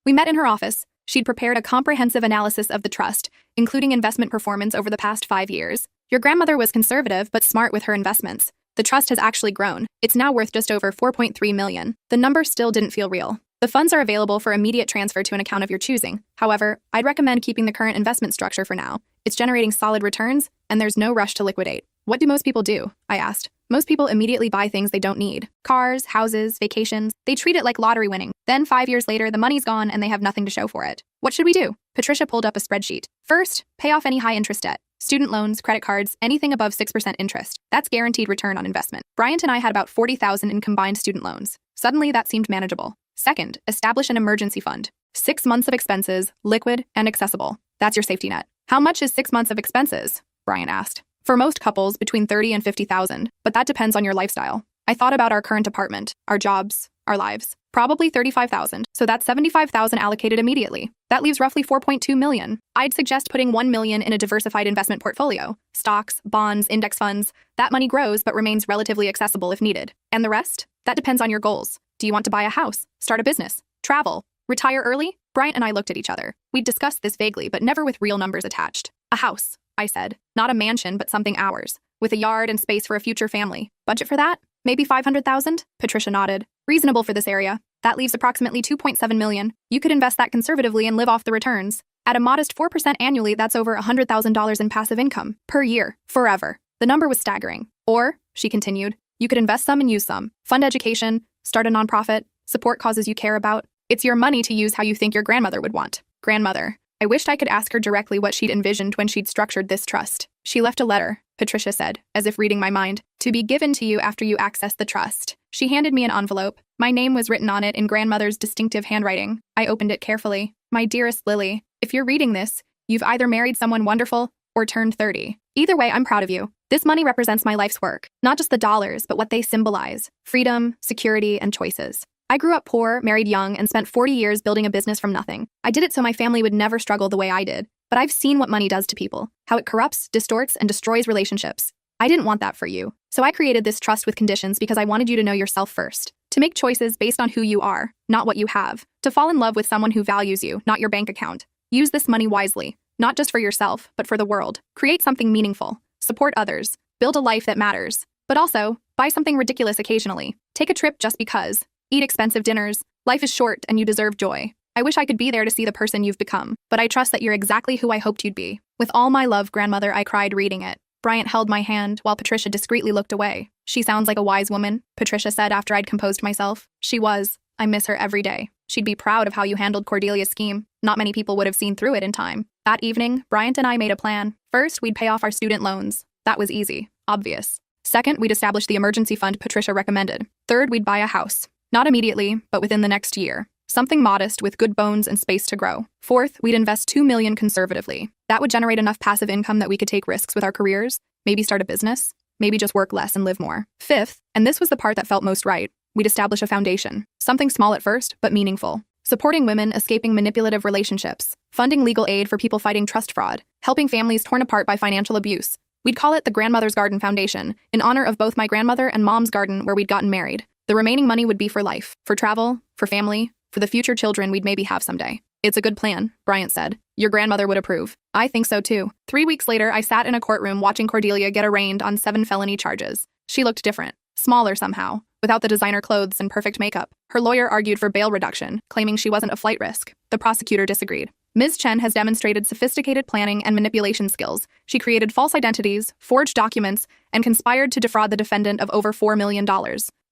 We met in her office. She'd prepared a comprehensive analysis of the trust, including investment performance over the past 5 years. Your grandmother was conservative but smart with her investments. The trust has actually grown. It's now worth just over $4.3 million. The number still didn't feel real. The funds are available for immediate transfer to an account of your choosing. However, I'd recommend keeping the current investment structure for now. It's generating solid returns, and there's no rush to liquidate. What do most people do? I asked. Most people immediately buy things they don't need. Cars, houses, vacations. They treat it like lottery winning. Then 5 years later, the money's gone and they have nothing to show for it. What should we do? Patricia pulled up a spreadsheet. First, pay off any high-interest debt. Student loans, credit cards, anything above 6% interest. That's guaranteed return on investment. Bryant and I had about $40,000 in combined student loans. Suddenly, that seemed manageable. Second, establish an emergency fund. 6 months of expenses, liquid and accessible. That's your safety net. How much is 6 months of expenses? Bryant asked. For most couples, between $30,000 and $50,000, but that depends on your lifestyle. I thought about our current apartment, our jobs, our lives. Probably $35,000, so that's $75,000 allocated immediately. That leaves roughly $4.2 million. I'd suggest putting $1 million in a diversified investment portfolio. Stocks, bonds, index funds. That money grows but remains relatively accessible if needed. And the rest? That depends on your goals. Do you want to buy a house, start a business, travel, retire early? Bryant and I looked at each other. We'd discussed this vaguely, but never with real numbers attached. A house, I said. Not a mansion, but something ours, with a yard and space for a future family. Budget for that? Maybe $500,000? Patricia nodded. Reasonable for this area. That leaves approximately $2.7 million. You could invest that conservatively and live off the returns. At a modest 4% annually, that's over $100,000 in passive income per year, forever. The number was staggering. Or, she continued, you could invest some and use some. Fund education, start a nonprofit, support causes you care about. It's your money to use how you think your grandmother would want. Grandmother. I wished I could ask her directly what she'd envisioned when she'd structured this trust. She left a letter, Patricia said, as if reading my mind, to be given to you after you access the trust. She handed me an envelope. My name was written on it in grandmother's distinctive handwriting. I opened it carefully. My dearest Lily, if you're reading this, you've either married someone wonderful or turned 30. Either way, I'm proud of you. This money represents my life's work, not just the dollars, but what they symbolize: freedom, security, and choices. I grew up poor, married young, and spent 40 years building a business from nothing. I did it so my family would never struggle the way I did. But I've seen what money does to people, how it corrupts, distorts, and destroys relationships. I didn't want that for you. So I created this trust with conditions because I wanted you to know yourself first. To make choices based on who you are, not what you have. To fall in love with someone who values you, not your bank account. Use this money wisely, not just for yourself, but for the world. Create something meaningful. Support others. Build a life that matters. But also, buy something ridiculous occasionally. Take a trip just because. Eat expensive dinners. Life is short and you deserve joy. I wish I could be there to see the person you've become, but I trust that you're exactly who I hoped you'd be. With all my love, grandmother, I cried reading it. Bryant held my hand while Patricia discreetly looked away. She sounds like a wise woman, Patricia said after I'd composed myself. She was. I miss her every day. She'd be proud of how you handled Cordelia's scheme. Not many people would have seen through it in time. That evening, Bryant and I made a plan. First, we'd pay off our student loans. That was easy, obvious. Second, we'd establish the emergency fund Patricia recommended. Third, we'd buy a house. Not immediately, but within the next year. Something modest with good bones and space to grow. Fourth, we'd invest $2 million conservatively. That would generate enough passive income that we could take risks with our careers, maybe start a business, maybe just work less and live more. Fifth, and this was the part that felt most right, we'd establish a foundation. Something small at first, but meaningful. Supporting women escaping manipulative relationships, funding legal aid for people fighting trust fraud, helping families torn apart by financial abuse. We'd call it the Grandmother's Garden Foundation, in honor of both my grandmother and mom's garden where we'd gotten married. The remaining money would be for life, for travel, for family, for the future children we'd maybe have someday. It's a good plan, Bryant said. Your grandmother would approve. I think so too. 3 weeks later, I sat in a courtroom watching Cordelia get arraigned on 7 felony charges. She looked different, smaller somehow, without the designer clothes and perfect makeup. Her lawyer argued for bail reduction, claiming she wasn't a flight risk. The prosecutor disagreed. Ms. Chen has demonstrated sophisticated planning and manipulation skills. She created false identities, forged documents, and conspired to defraud the defendant of over $4 million.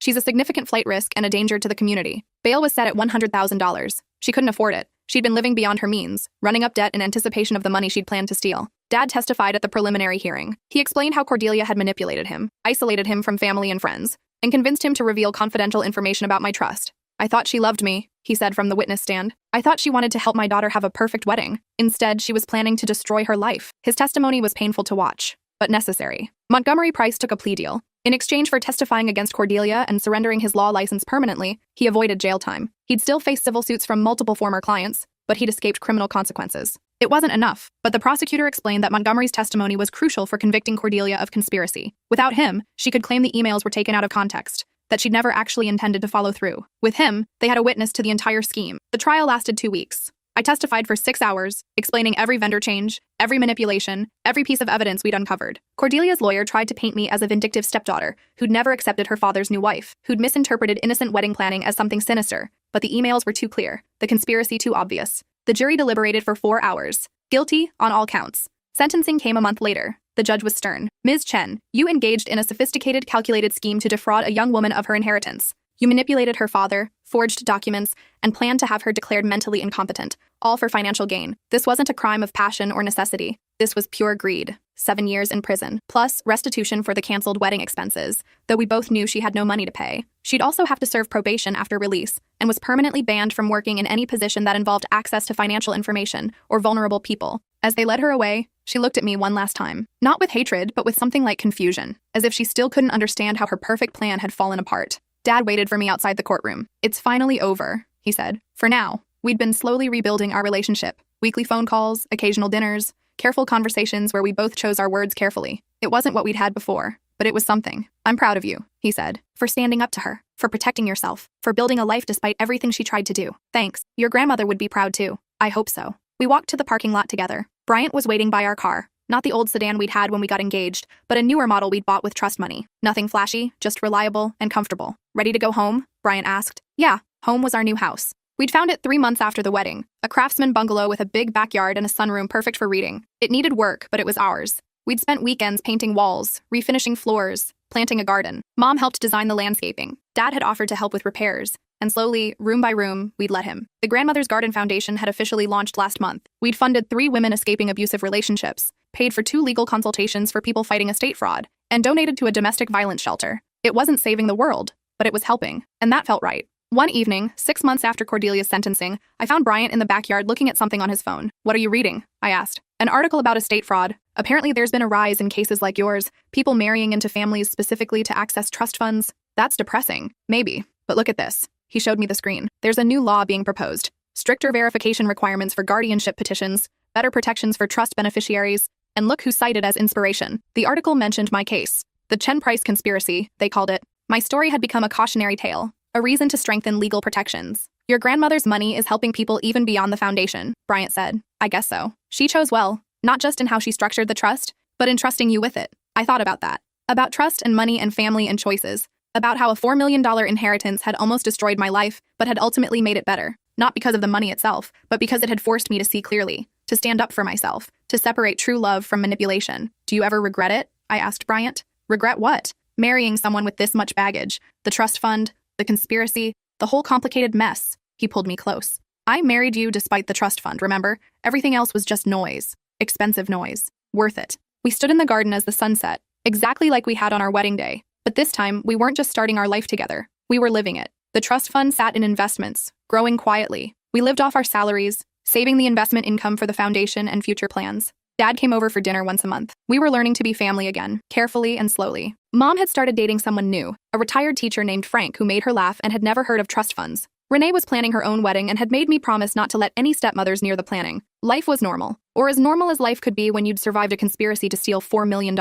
She's a significant flight risk and a danger to the community. Bail was set at $100,000. She couldn't afford it. She'd been living beyond her means, running up debt in anticipation of the money she'd planned to steal. Dad testified at the preliminary hearing. He explained how Cordelia had manipulated him, isolated him from family and friends, and convinced him to reveal confidential information about my trust. I thought she loved me, he said from the witness stand. I thought she wanted to help my daughter have a perfect wedding. Instead, she was planning to destroy her life. His testimony was painful to watch, but necessary. Montgomery Price took a plea deal. In exchange for testifying against Cordelia and surrendering his law license permanently, he avoided jail time. He'd still face civil suits from multiple former clients, but he'd escaped criminal consequences. It wasn't enough, but the prosecutor explained that Montgomery's testimony was crucial for convicting Cordelia of conspiracy. Without him, she could claim the emails were taken out of context, that she'd never actually intended to follow through. With him, they had a witness to the entire scheme. The trial lasted 2 weeks. I testified for 6 hours, explaining every vendor change, every manipulation, every piece of evidence we'd uncovered. Cordelia's lawyer tried to paint me as a vindictive stepdaughter who'd never accepted her father's new wife, who'd misinterpreted innocent wedding planning as something sinister. But the emails were too clear, the conspiracy too obvious. The jury deliberated for 4 hours. Guilty on all counts. Sentencing came a month later. The judge was stern. Ms. Chen, you engaged in a sophisticated, calculated scheme to defraud a young woman of her inheritance. You manipulated her father, forged documents, and planned to have her declared mentally incompetent, all for financial gain. This wasn't a crime of passion or necessity. This was pure greed. 7 years in prison, plus restitution for the canceled wedding expenses, though we both knew she had no money to pay. She'd also have to serve probation after release, and was permanently banned from working in any position that involved access to financial information or vulnerable people. As they led her away, she looked at me one last time, not with hatred, but with something like confusion, as if she still couldn't understand how her perfect plan had fallen apart. Dad waited for me outside the courtroom. It's finally over, he said. For now. We'd been slowly rebuilding our relationship. Weekly phone calls, occasional dinners, careful conversations where we both chose our words carefully. It wasn't what we'd had before, but it was something. I'm proud of you, he said, for standing up to her, for protecting yourself, for building a life despite everything she tried to do. Thanks. Your grandmother would be proud too. I hope so. We walked to the parking lot together. Bryant was waiting by our car. Not the old sedan we'd had when we got engaged, but a newer model we'd bought with trust money. Nothing flashy, just reliable and comfortable. Ready to go home? Bryant asked. Yeah, home was our new house. We'd found it 3 months after the wedding, a craftsman bungalow with a big backyard and a sunroom perfect for reading. It needed work, but it was ours. We'd spent weekends painting walls, refinishing floors, planting a garden. Mom helped design the landscaping. Dad had offered to help with repairs, and slowly, room by room, we'd let him. The Grandmother's Garden Foundation had officially launched last month. We'd funded 3 women escaping abusive relationships, paid for 2 legal consultations for people fighting estate fraud, and donated to a domestic violence shelter. It wasn't saving the world, but it was helping, and that felt right. One evening, 6 months after Cordelia's sentencing, I found Bryant in the backyard looking at something on his phone. What are you reading? I asked. An article about estate fraud. Apparently there's been a rise in cases like yours, people marrying into families specifically to access trust funds. That's depressing. Maybe. But look at this. He showed me the screen. There's a new law being proposed. Stricter verification requirements for guardianship petitions, better protections for trust beneficiaries, and look who's cited as inspiration. The article mentioned my case. The Chen Price conspiracy, they called it. My story had become a cautionary tale, a reason to strengthen legal protections. Your grandmother's money is helping people even beyond the foundation, Bryant said. I guess so. She chose well, not just in how she structured the trust, but in trusting you with it. I thought about that. About trust and money and family and choices. About how a $4 million inheritance had almost destroyed my life, but had ultimately made it better. Not because of the money itself, but because it had forced me to see clearly, to stand up for myself, to separate true love from manipulation. Do you ever regret it? I asked Bryant. Regret what? Marrying someone with this much baggage. The trust fund, the conspiracy, the whole complicated mess. He pulled me close. I married you despite the trust fund, remember? Everything else was just noise. Expensive noise. Worth it. We stood in the garden as the sun set, exactly like we had on our wedding day. But this time, we weren't just starting our life together. We were living it. The trust fund sat in investments, growing quietly. We lived off our salaries, saving the investment income for the foundation and future plans. Dad came over for dinner once a month. We were learning to be family again, carefully and slowly. Mom had started dating someone new, a retired teacher named Frank who made her laugh and had never heard of trust funds. Renee was planning her own wedding and had made me promise not to let any stepmothers near the planning. Life was normal, or as normal as life could be when you'd survived a conspiracy to steal $4 million.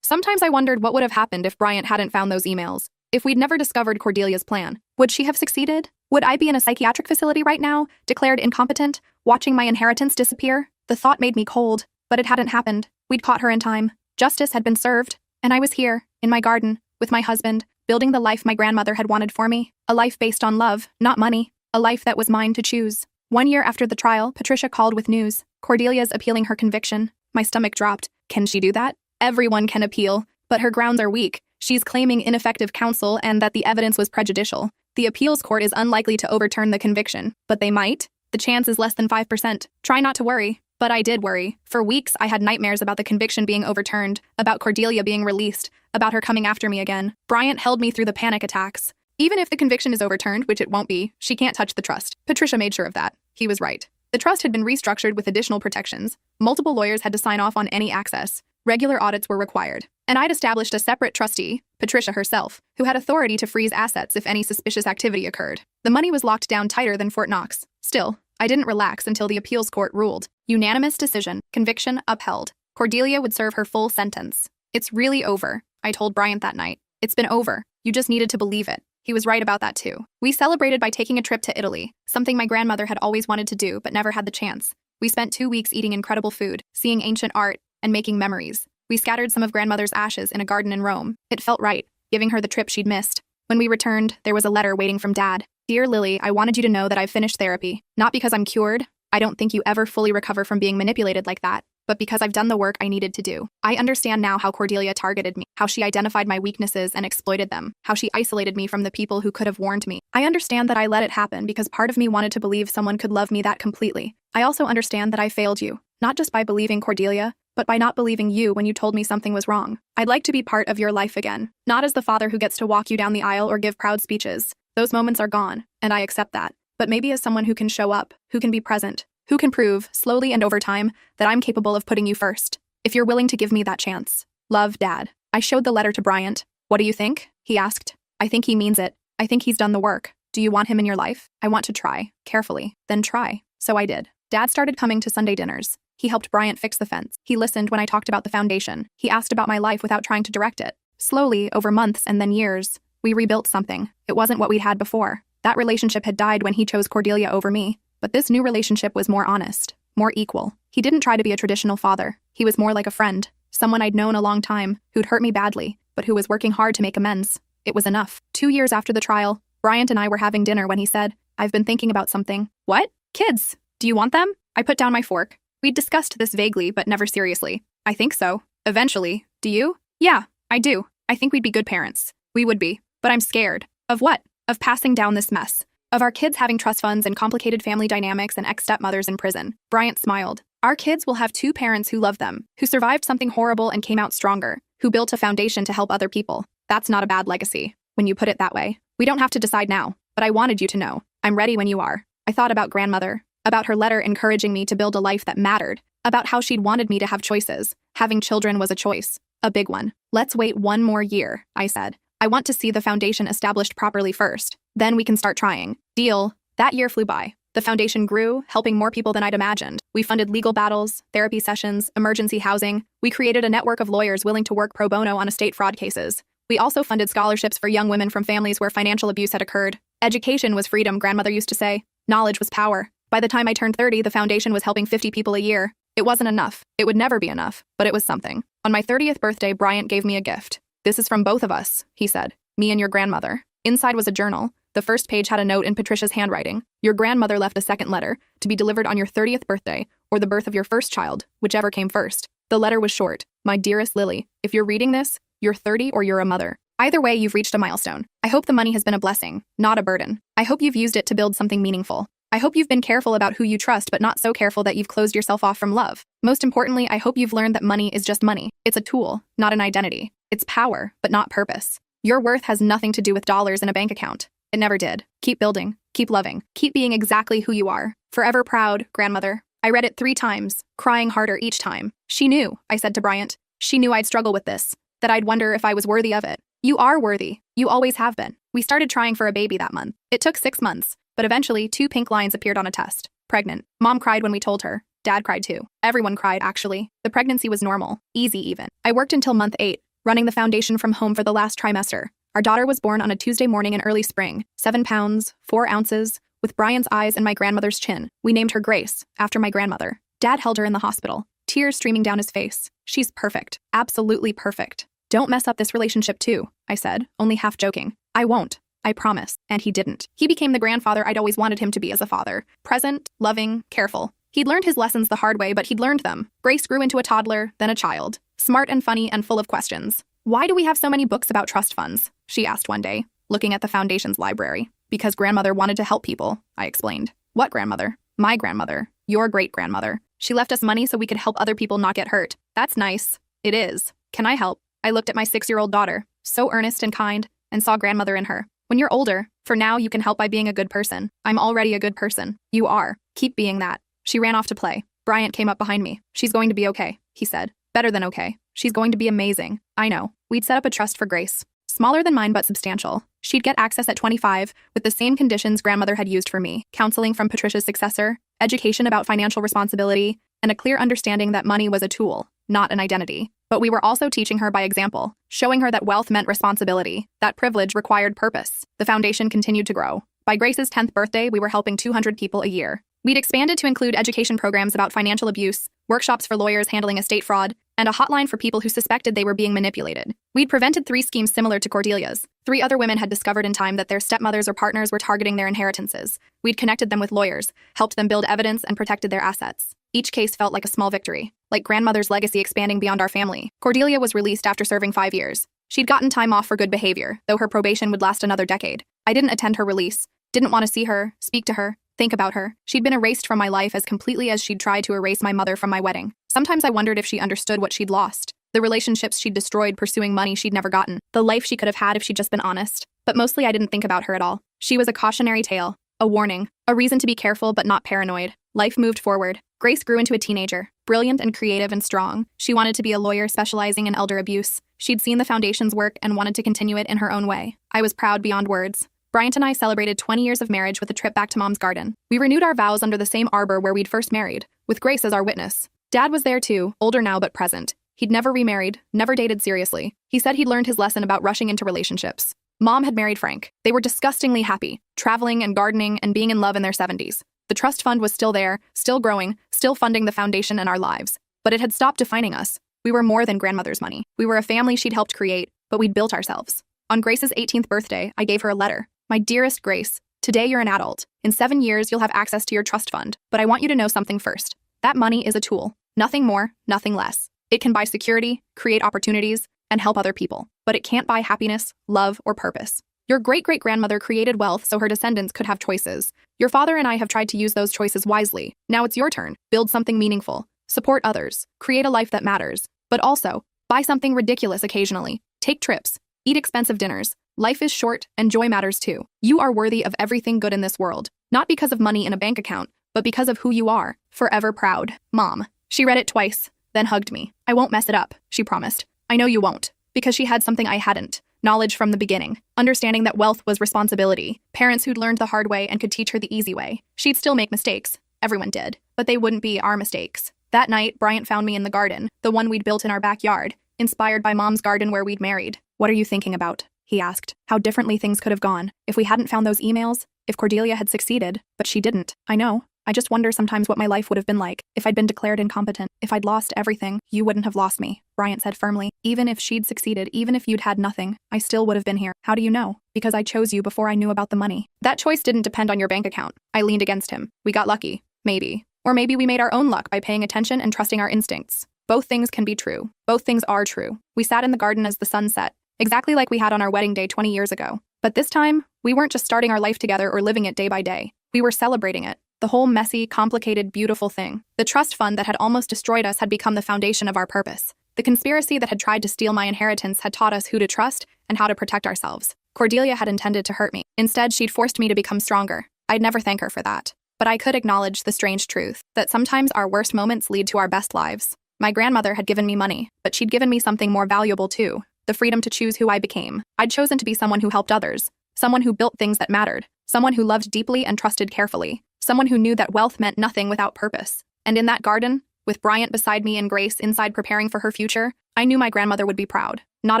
Sometimes I wondered what would have happened if Bryant hadn't found those emails. If we'd never discovered Cordelia's plan, would she have succeeded? Would I be in a psychiatric facility right now, declared incompetent, watching my inheritance disappear? The thought made me cold, but it hadn't happened. We'd caught her in time. Justice had been served, and I was here, in my garden, with my husband, building the life my grandmother had wanted for me. A life based on love, not money. A life that was mine to choose. 1 year after the trial, Patricia called with news. Cordelia's appealing her conviction. My stomach dropped. Can she do that? Everyone can appeal, but her grounds are weak. She's claiming ineffective counsel and that the evidence was prejudicial. The appeals court is unlikely to overturn the conviction, but they might. The chance is less than 5%. Try not to worry. But I did worry. For weeks, I had nightmares about the conviction being overturned, about Cordelia being released, about her coming after me again. Bryant held me through the panic attacks. Even if the conviction is overturned, which it won't be, she can't touch the trust. Patricia made sure of that. He was right. The trust had been restructured with additional protections. Multiple lawyers had to sign off on any access. Regular audits were required. And I'd established a separate trustee, Patricia herself, who had authority to freeze assets if any suspicious activity occurred. The money was locked down tighter than Fort Knox. Still, I didn't relax until the appeals court ruled. Unanimous decision. Conviction upheld. Cordelia would serve her full sentence. It's really over, I told Bryant that night. It's been over. You just needed to believe it. He was right about that too. We celebrated by taking a trip to Italy, something my grandmother had always wanted to do but never had the chance. We spent 2 weeks eating incredible food, seeing ancient art, and making memories. We scattered some of grandmother's ashes in a garden in Rome. It felt right, giving her the trip she'd missed. When we returned, there was a letter waiting from Dad. Dear Lily, I wanted you to know that I've finished therapy. Not because I'm cured. I don't think you ever fully recover from being manipulated like that, but because I've done the work I needed to do. I understand now how Cordelia targeted me, how she identified my weaknesses and exploited them, how she isolated me from the people who could have warned me. I understand that I let it happen because part of me wanted to believe someone could love me that completely. I also understand that I failed you, not just by believing Cordelia, but by not believing you when you told me something was wrong. I'd like to be part of your life again, not as the father who gets to walk you down the aisle or give proud speeches. Those moments are gone, and I accept that. But maybe as someone who can show up, who can be present, who can prove, slowly and over time, that I'm capable of putting you first. If you're willing to give me that chance. Love, Dad. I showed the letter to Bryant. What do you think? He asked. I think he means it. I think he's done the work. Do you want him in your life? I want to try. Carefully. Then try. So I did. Dad started coming to Sunday dinners. He helped Bryant fix the fence. He listened when I talked about the foundation. He asked about my life without trying to direct it. Slowly, over months and then years, we rebuilt something. It wasn't what we'd had before. That relationship had died when he chose Cordelia over me. But this new relationship was more honest, more equal. He didn't try to be a traditional father. He was more like a friend, someone I'd known a long time, who'd hurt me badly, but who was working hard to make amends. It was enough. 2 years after the trial, Bryant and I were having dinner when he said, I've been thinking about something. What? Kids? Do you want them? I put down my fork. We'd discussed this vaguely, but never seriously. I think so. Eventually. Do you? Yeah, I do. I think we'd be good parents. We would be. But I'm scared. Of what? Of passing down this mess. Of our kids having trust funds and complicated family dynamics and ex-stepmothers in prison. Bryant smiled. Our kids will have 2 parents who love them, who survived something horrible and came out stronger, who built a foundation to help other people. That's not a bad legacy, when you put it that way. We don't have to decide now, but I wanted you to know. I'm ready when you are. I thought about grandmother, about her letter encouraging me to build a life that mattered, about how she'd wanted me to have choices. Having children was a choice, a big one. Let's wait 1 more year, I said. I want to see the foundation established properly first. Then we can start trying. Deal. That year flew by. The foundation grew, helping more people than I'd imagined. We funded legal battles, therapy sessions, emergency housing. We created a network of lawyers willing to work pro bono on estate fraud cases. We also funded scholarships for young women from families where financial abuse had occurred. Education was freedom, grandmother used to say. Knowledge was power. By the time I turned 30, the foundation was helping 50 people a year. It wasn't enough. It would never be enough, but it was something. On my 30th birthday, Bryant gave me a gift. This is from both of us, he said. Me and your grandmother. Inside was a journal. The first page had a note in Patricia's handwriting. Your grandmother left a second letter to be delivered on your 30th birthday or the birth of your first child, whichever came first. The letter was short. My dearest Lily, if you're reading this, you're 30 or you're a mother. Either way, you've reached a milestone. I hope the money has been a blessing, not a burden. I hope you've used it to build something meaningful. I hope you've been careful about who you trust, but not so careful that you've closed yourself off from love. Most importantly, I hope you've learned that money is just money. It's a tool, not an identity. It's power, but not purpose. Your worth has nothing to do with dollars in a bank account. It never did. Keep building. Keep loving. Keep being exactly who you are. Forever proud, grandmother. I read it 3 times, crying harder each time. She knew, I said to Bryant. She knew I'd struggle with this, that I'd wonder if I was worthy of it. You are worthy. You always have been. We started trying for a baby that month. It took 6 months, but eventually 2 pink lines appeared on a test. Pregnant. Mom cried when we told her. Dad cried too. Everyone cried, actually. The pregnancy was normal. Easy, even. I worked until month 8, running the foundation from home for the last trimester. Our daughter was born on a Tuesday morning in early spring, 7 pounds, 4 ounces, with Bryant's eyes and my grandmother's chin. We named her Grace, after my grandmother. Dad held her in the hospital, tears streaming down his face. She's perfect. Absolutely perfect. Don't mess up this relationship too, I said, only half joking. I won't. I promise. And he didn't. He became the grandfather I'd always wanted him to be as a father. Present, loving, careful. He'd learned his lessons the hard way, but he'd learned them. Grace grew into a toddler, then a child. Smart and funny and full of questions. Why do we have so many books about trust funds? She asked one day, looking at the foundation's library. Because grandmother wanted to help people, I explained. What grandmother? My grandmother. Your great-grandmother. She left us money so we could help other people not get hurt. That's nice. It is. Can I help? I looked at my 6-year-old daughter, so earnest and kind, and saw grandmother in her. When you're older, for now you can help by being a good person. I'm already a good person. You are. Keep being that. She ran off to play. Bryant came up behind me. She's going to be okay, he said. Better than okay. She's going to be amazing. I know. We'd set up a trust for Grace. Smaller than mine but substantial. She'd get access at 25 with the same conditions grandmother had used for me. Counseling from Patricia's successor, education about financial responsibility, and a clear understanding that money was a tool, not an identity. But we were also teaching her by example, showing her that wealth meant responsibility, that privilege required purpose. The foundation continued to grow. By Grace's 10th birthday, we were helping 200 people a year. We'd expanded to include education programs about financial abuse, workshops for lawyers handling estate fraud, and a hotline for people who suspected they were being manipulated. We'd prevented 3 schemes similar to Cordelia's. 3 other women had discovered in time that their stepmothers or partners were targeting their inheritances. We'd connected them with lawyers, helped them build evidence, and protected their assets. Each case felt like a small victory, like grandmother's legacy expanding beyond our family. Cordelia was released after serving 5 years. She'd gotten time off for good behavior, though her probation would last another decade. I didn't attend her release, didn't want to see her, speak to her, think about her. She'd been erased from my life as completely as she'd tried to erase my mother from my wedding. Sometimes I wondered if she understood what she'd lost, the relationships she'd destroyed pursuing money she'd never gotten, the life she could have had if she'd just been honest. But mostly I didn't think about her at all. She was a cautionary tale, a warning, a reason to be careful but not paranoid. Life moved forward. Grace grew into a teenager, brilliant and creative and strong. She wanted to be a lawyer specializing in elder abuse. She'd seen the foundation's work and wanted to continue it in her own way. I was proud beyond words. Bryant and I celebrated 20 years of marriage with a trip back to Mom's garden. We renewed our vows under the same arbor where we'd first married, with Grace as our witness. Dad was there too, older now but present. He'd never remarried, never dated seriously. He said he'd learned his lesson about rushing into relationships. Mom had married Frank. They were disgustingly happy, traveling and gardening and being in love in their 70s. The trust fund was still there, still growing, still funding the foundation and our lives. But it had stopped defining us. We were more than grandmother's money. We were a family she'd helped create, but we'd built ourselves. On Grace's 18th birthday, I gave her a letter. My dearest Grace, today you're an adult. In 7 years, you'll have access to your trust fund. But I want you to know something first. That money is a tool. Nothing more, nothing less. It can buy security, create opportunities, and help other people. But it can't buy happiness, love, or purpose. Your great-great-grandmother created wealth so her descendants could have choices. Your father and I have tried to use those choices wisely. Now it's your turn. Build something meaningful. Support others. Create a life that matters. But also, buy something ridiculous occasionally. Take trips. Eat expensive dinners. Life is short, and joy matters too. You are worthy of everything good in this world. Not because of money in a bank account, but because of who you are. Forever proud. Mom. She read it twice, then hugged me. I won't mess it up, she promised. I know you won't. Because she had something I hadn't. Knowledge from the beginning. Understanding that wealth was responsibility. Parents who'd learned the hard way and could teach her the easy way. She'd still make mistakes. Everyone did. But they wouldn't be our mistakes. That night, Bryant found me in the garden, the one we'd built in our backyard, inspired by Mom's garden where we'd married. What are you thinking about? He asked. How differently things could have gone if we hadn't found those emails, if Cordelia had succeeded, but she didn't. I know. I just wonder sometimes what my life would have been like if I'd been declared incompetent, if I'd lost everything. You wouldn't have lost me, Bryant said firmly. Even if she'd succeeded, even if you'd had nothing, I still would have been here. How do you know? Because I chose you before I knew about the money. That choice didn't depend on your bank account. I leaned against him. We got lucky. Maybe. Or maybe we made our own luck by paying attention and trusting our instincts. Both things can be true. Both things are true. We sat in the garden as the sun set, exactly like we had on our wedding day 20 years ago. But this time, we weren't just starting our life together or living it day by day. We were celebrating it. The whole messy, complicated, beautiful thing. The trust fund that had almost destroyed us had become the foundation of our purpose. The conspiracy that had tried to steal my inheritance had taught us who to trust and how to protect ourselves. Cordelia had intended to hurt me. Instead, she'd forced me to become stronger. I'd never thank her for that. But I could acknowledge the strange truth that sometimes our worst moments lead to our best lives. My grandmother had given me money, but she'd given me something more valuable too. The freedom to choose who I became. I'd chosen to be someone who helped others. Someone who built things that mattered. Someone who loved deeply and trusted carefully. Someone who knew that wealth meant nothing without purpose. And in that garden, with Bryant beside me and Grace inside preparing for her future, I knew my grandmother would be proud. Not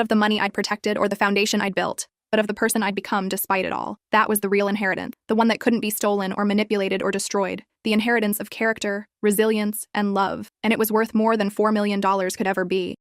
of the money I'd protected or the foundation I'd built, but of the person I'd become despite it all. That was the real inheritance, the one that couldn't be stolen or manipulated or destroyed. The inheritance of character, resilience, and love. And it was worth more than $4 million could ever be.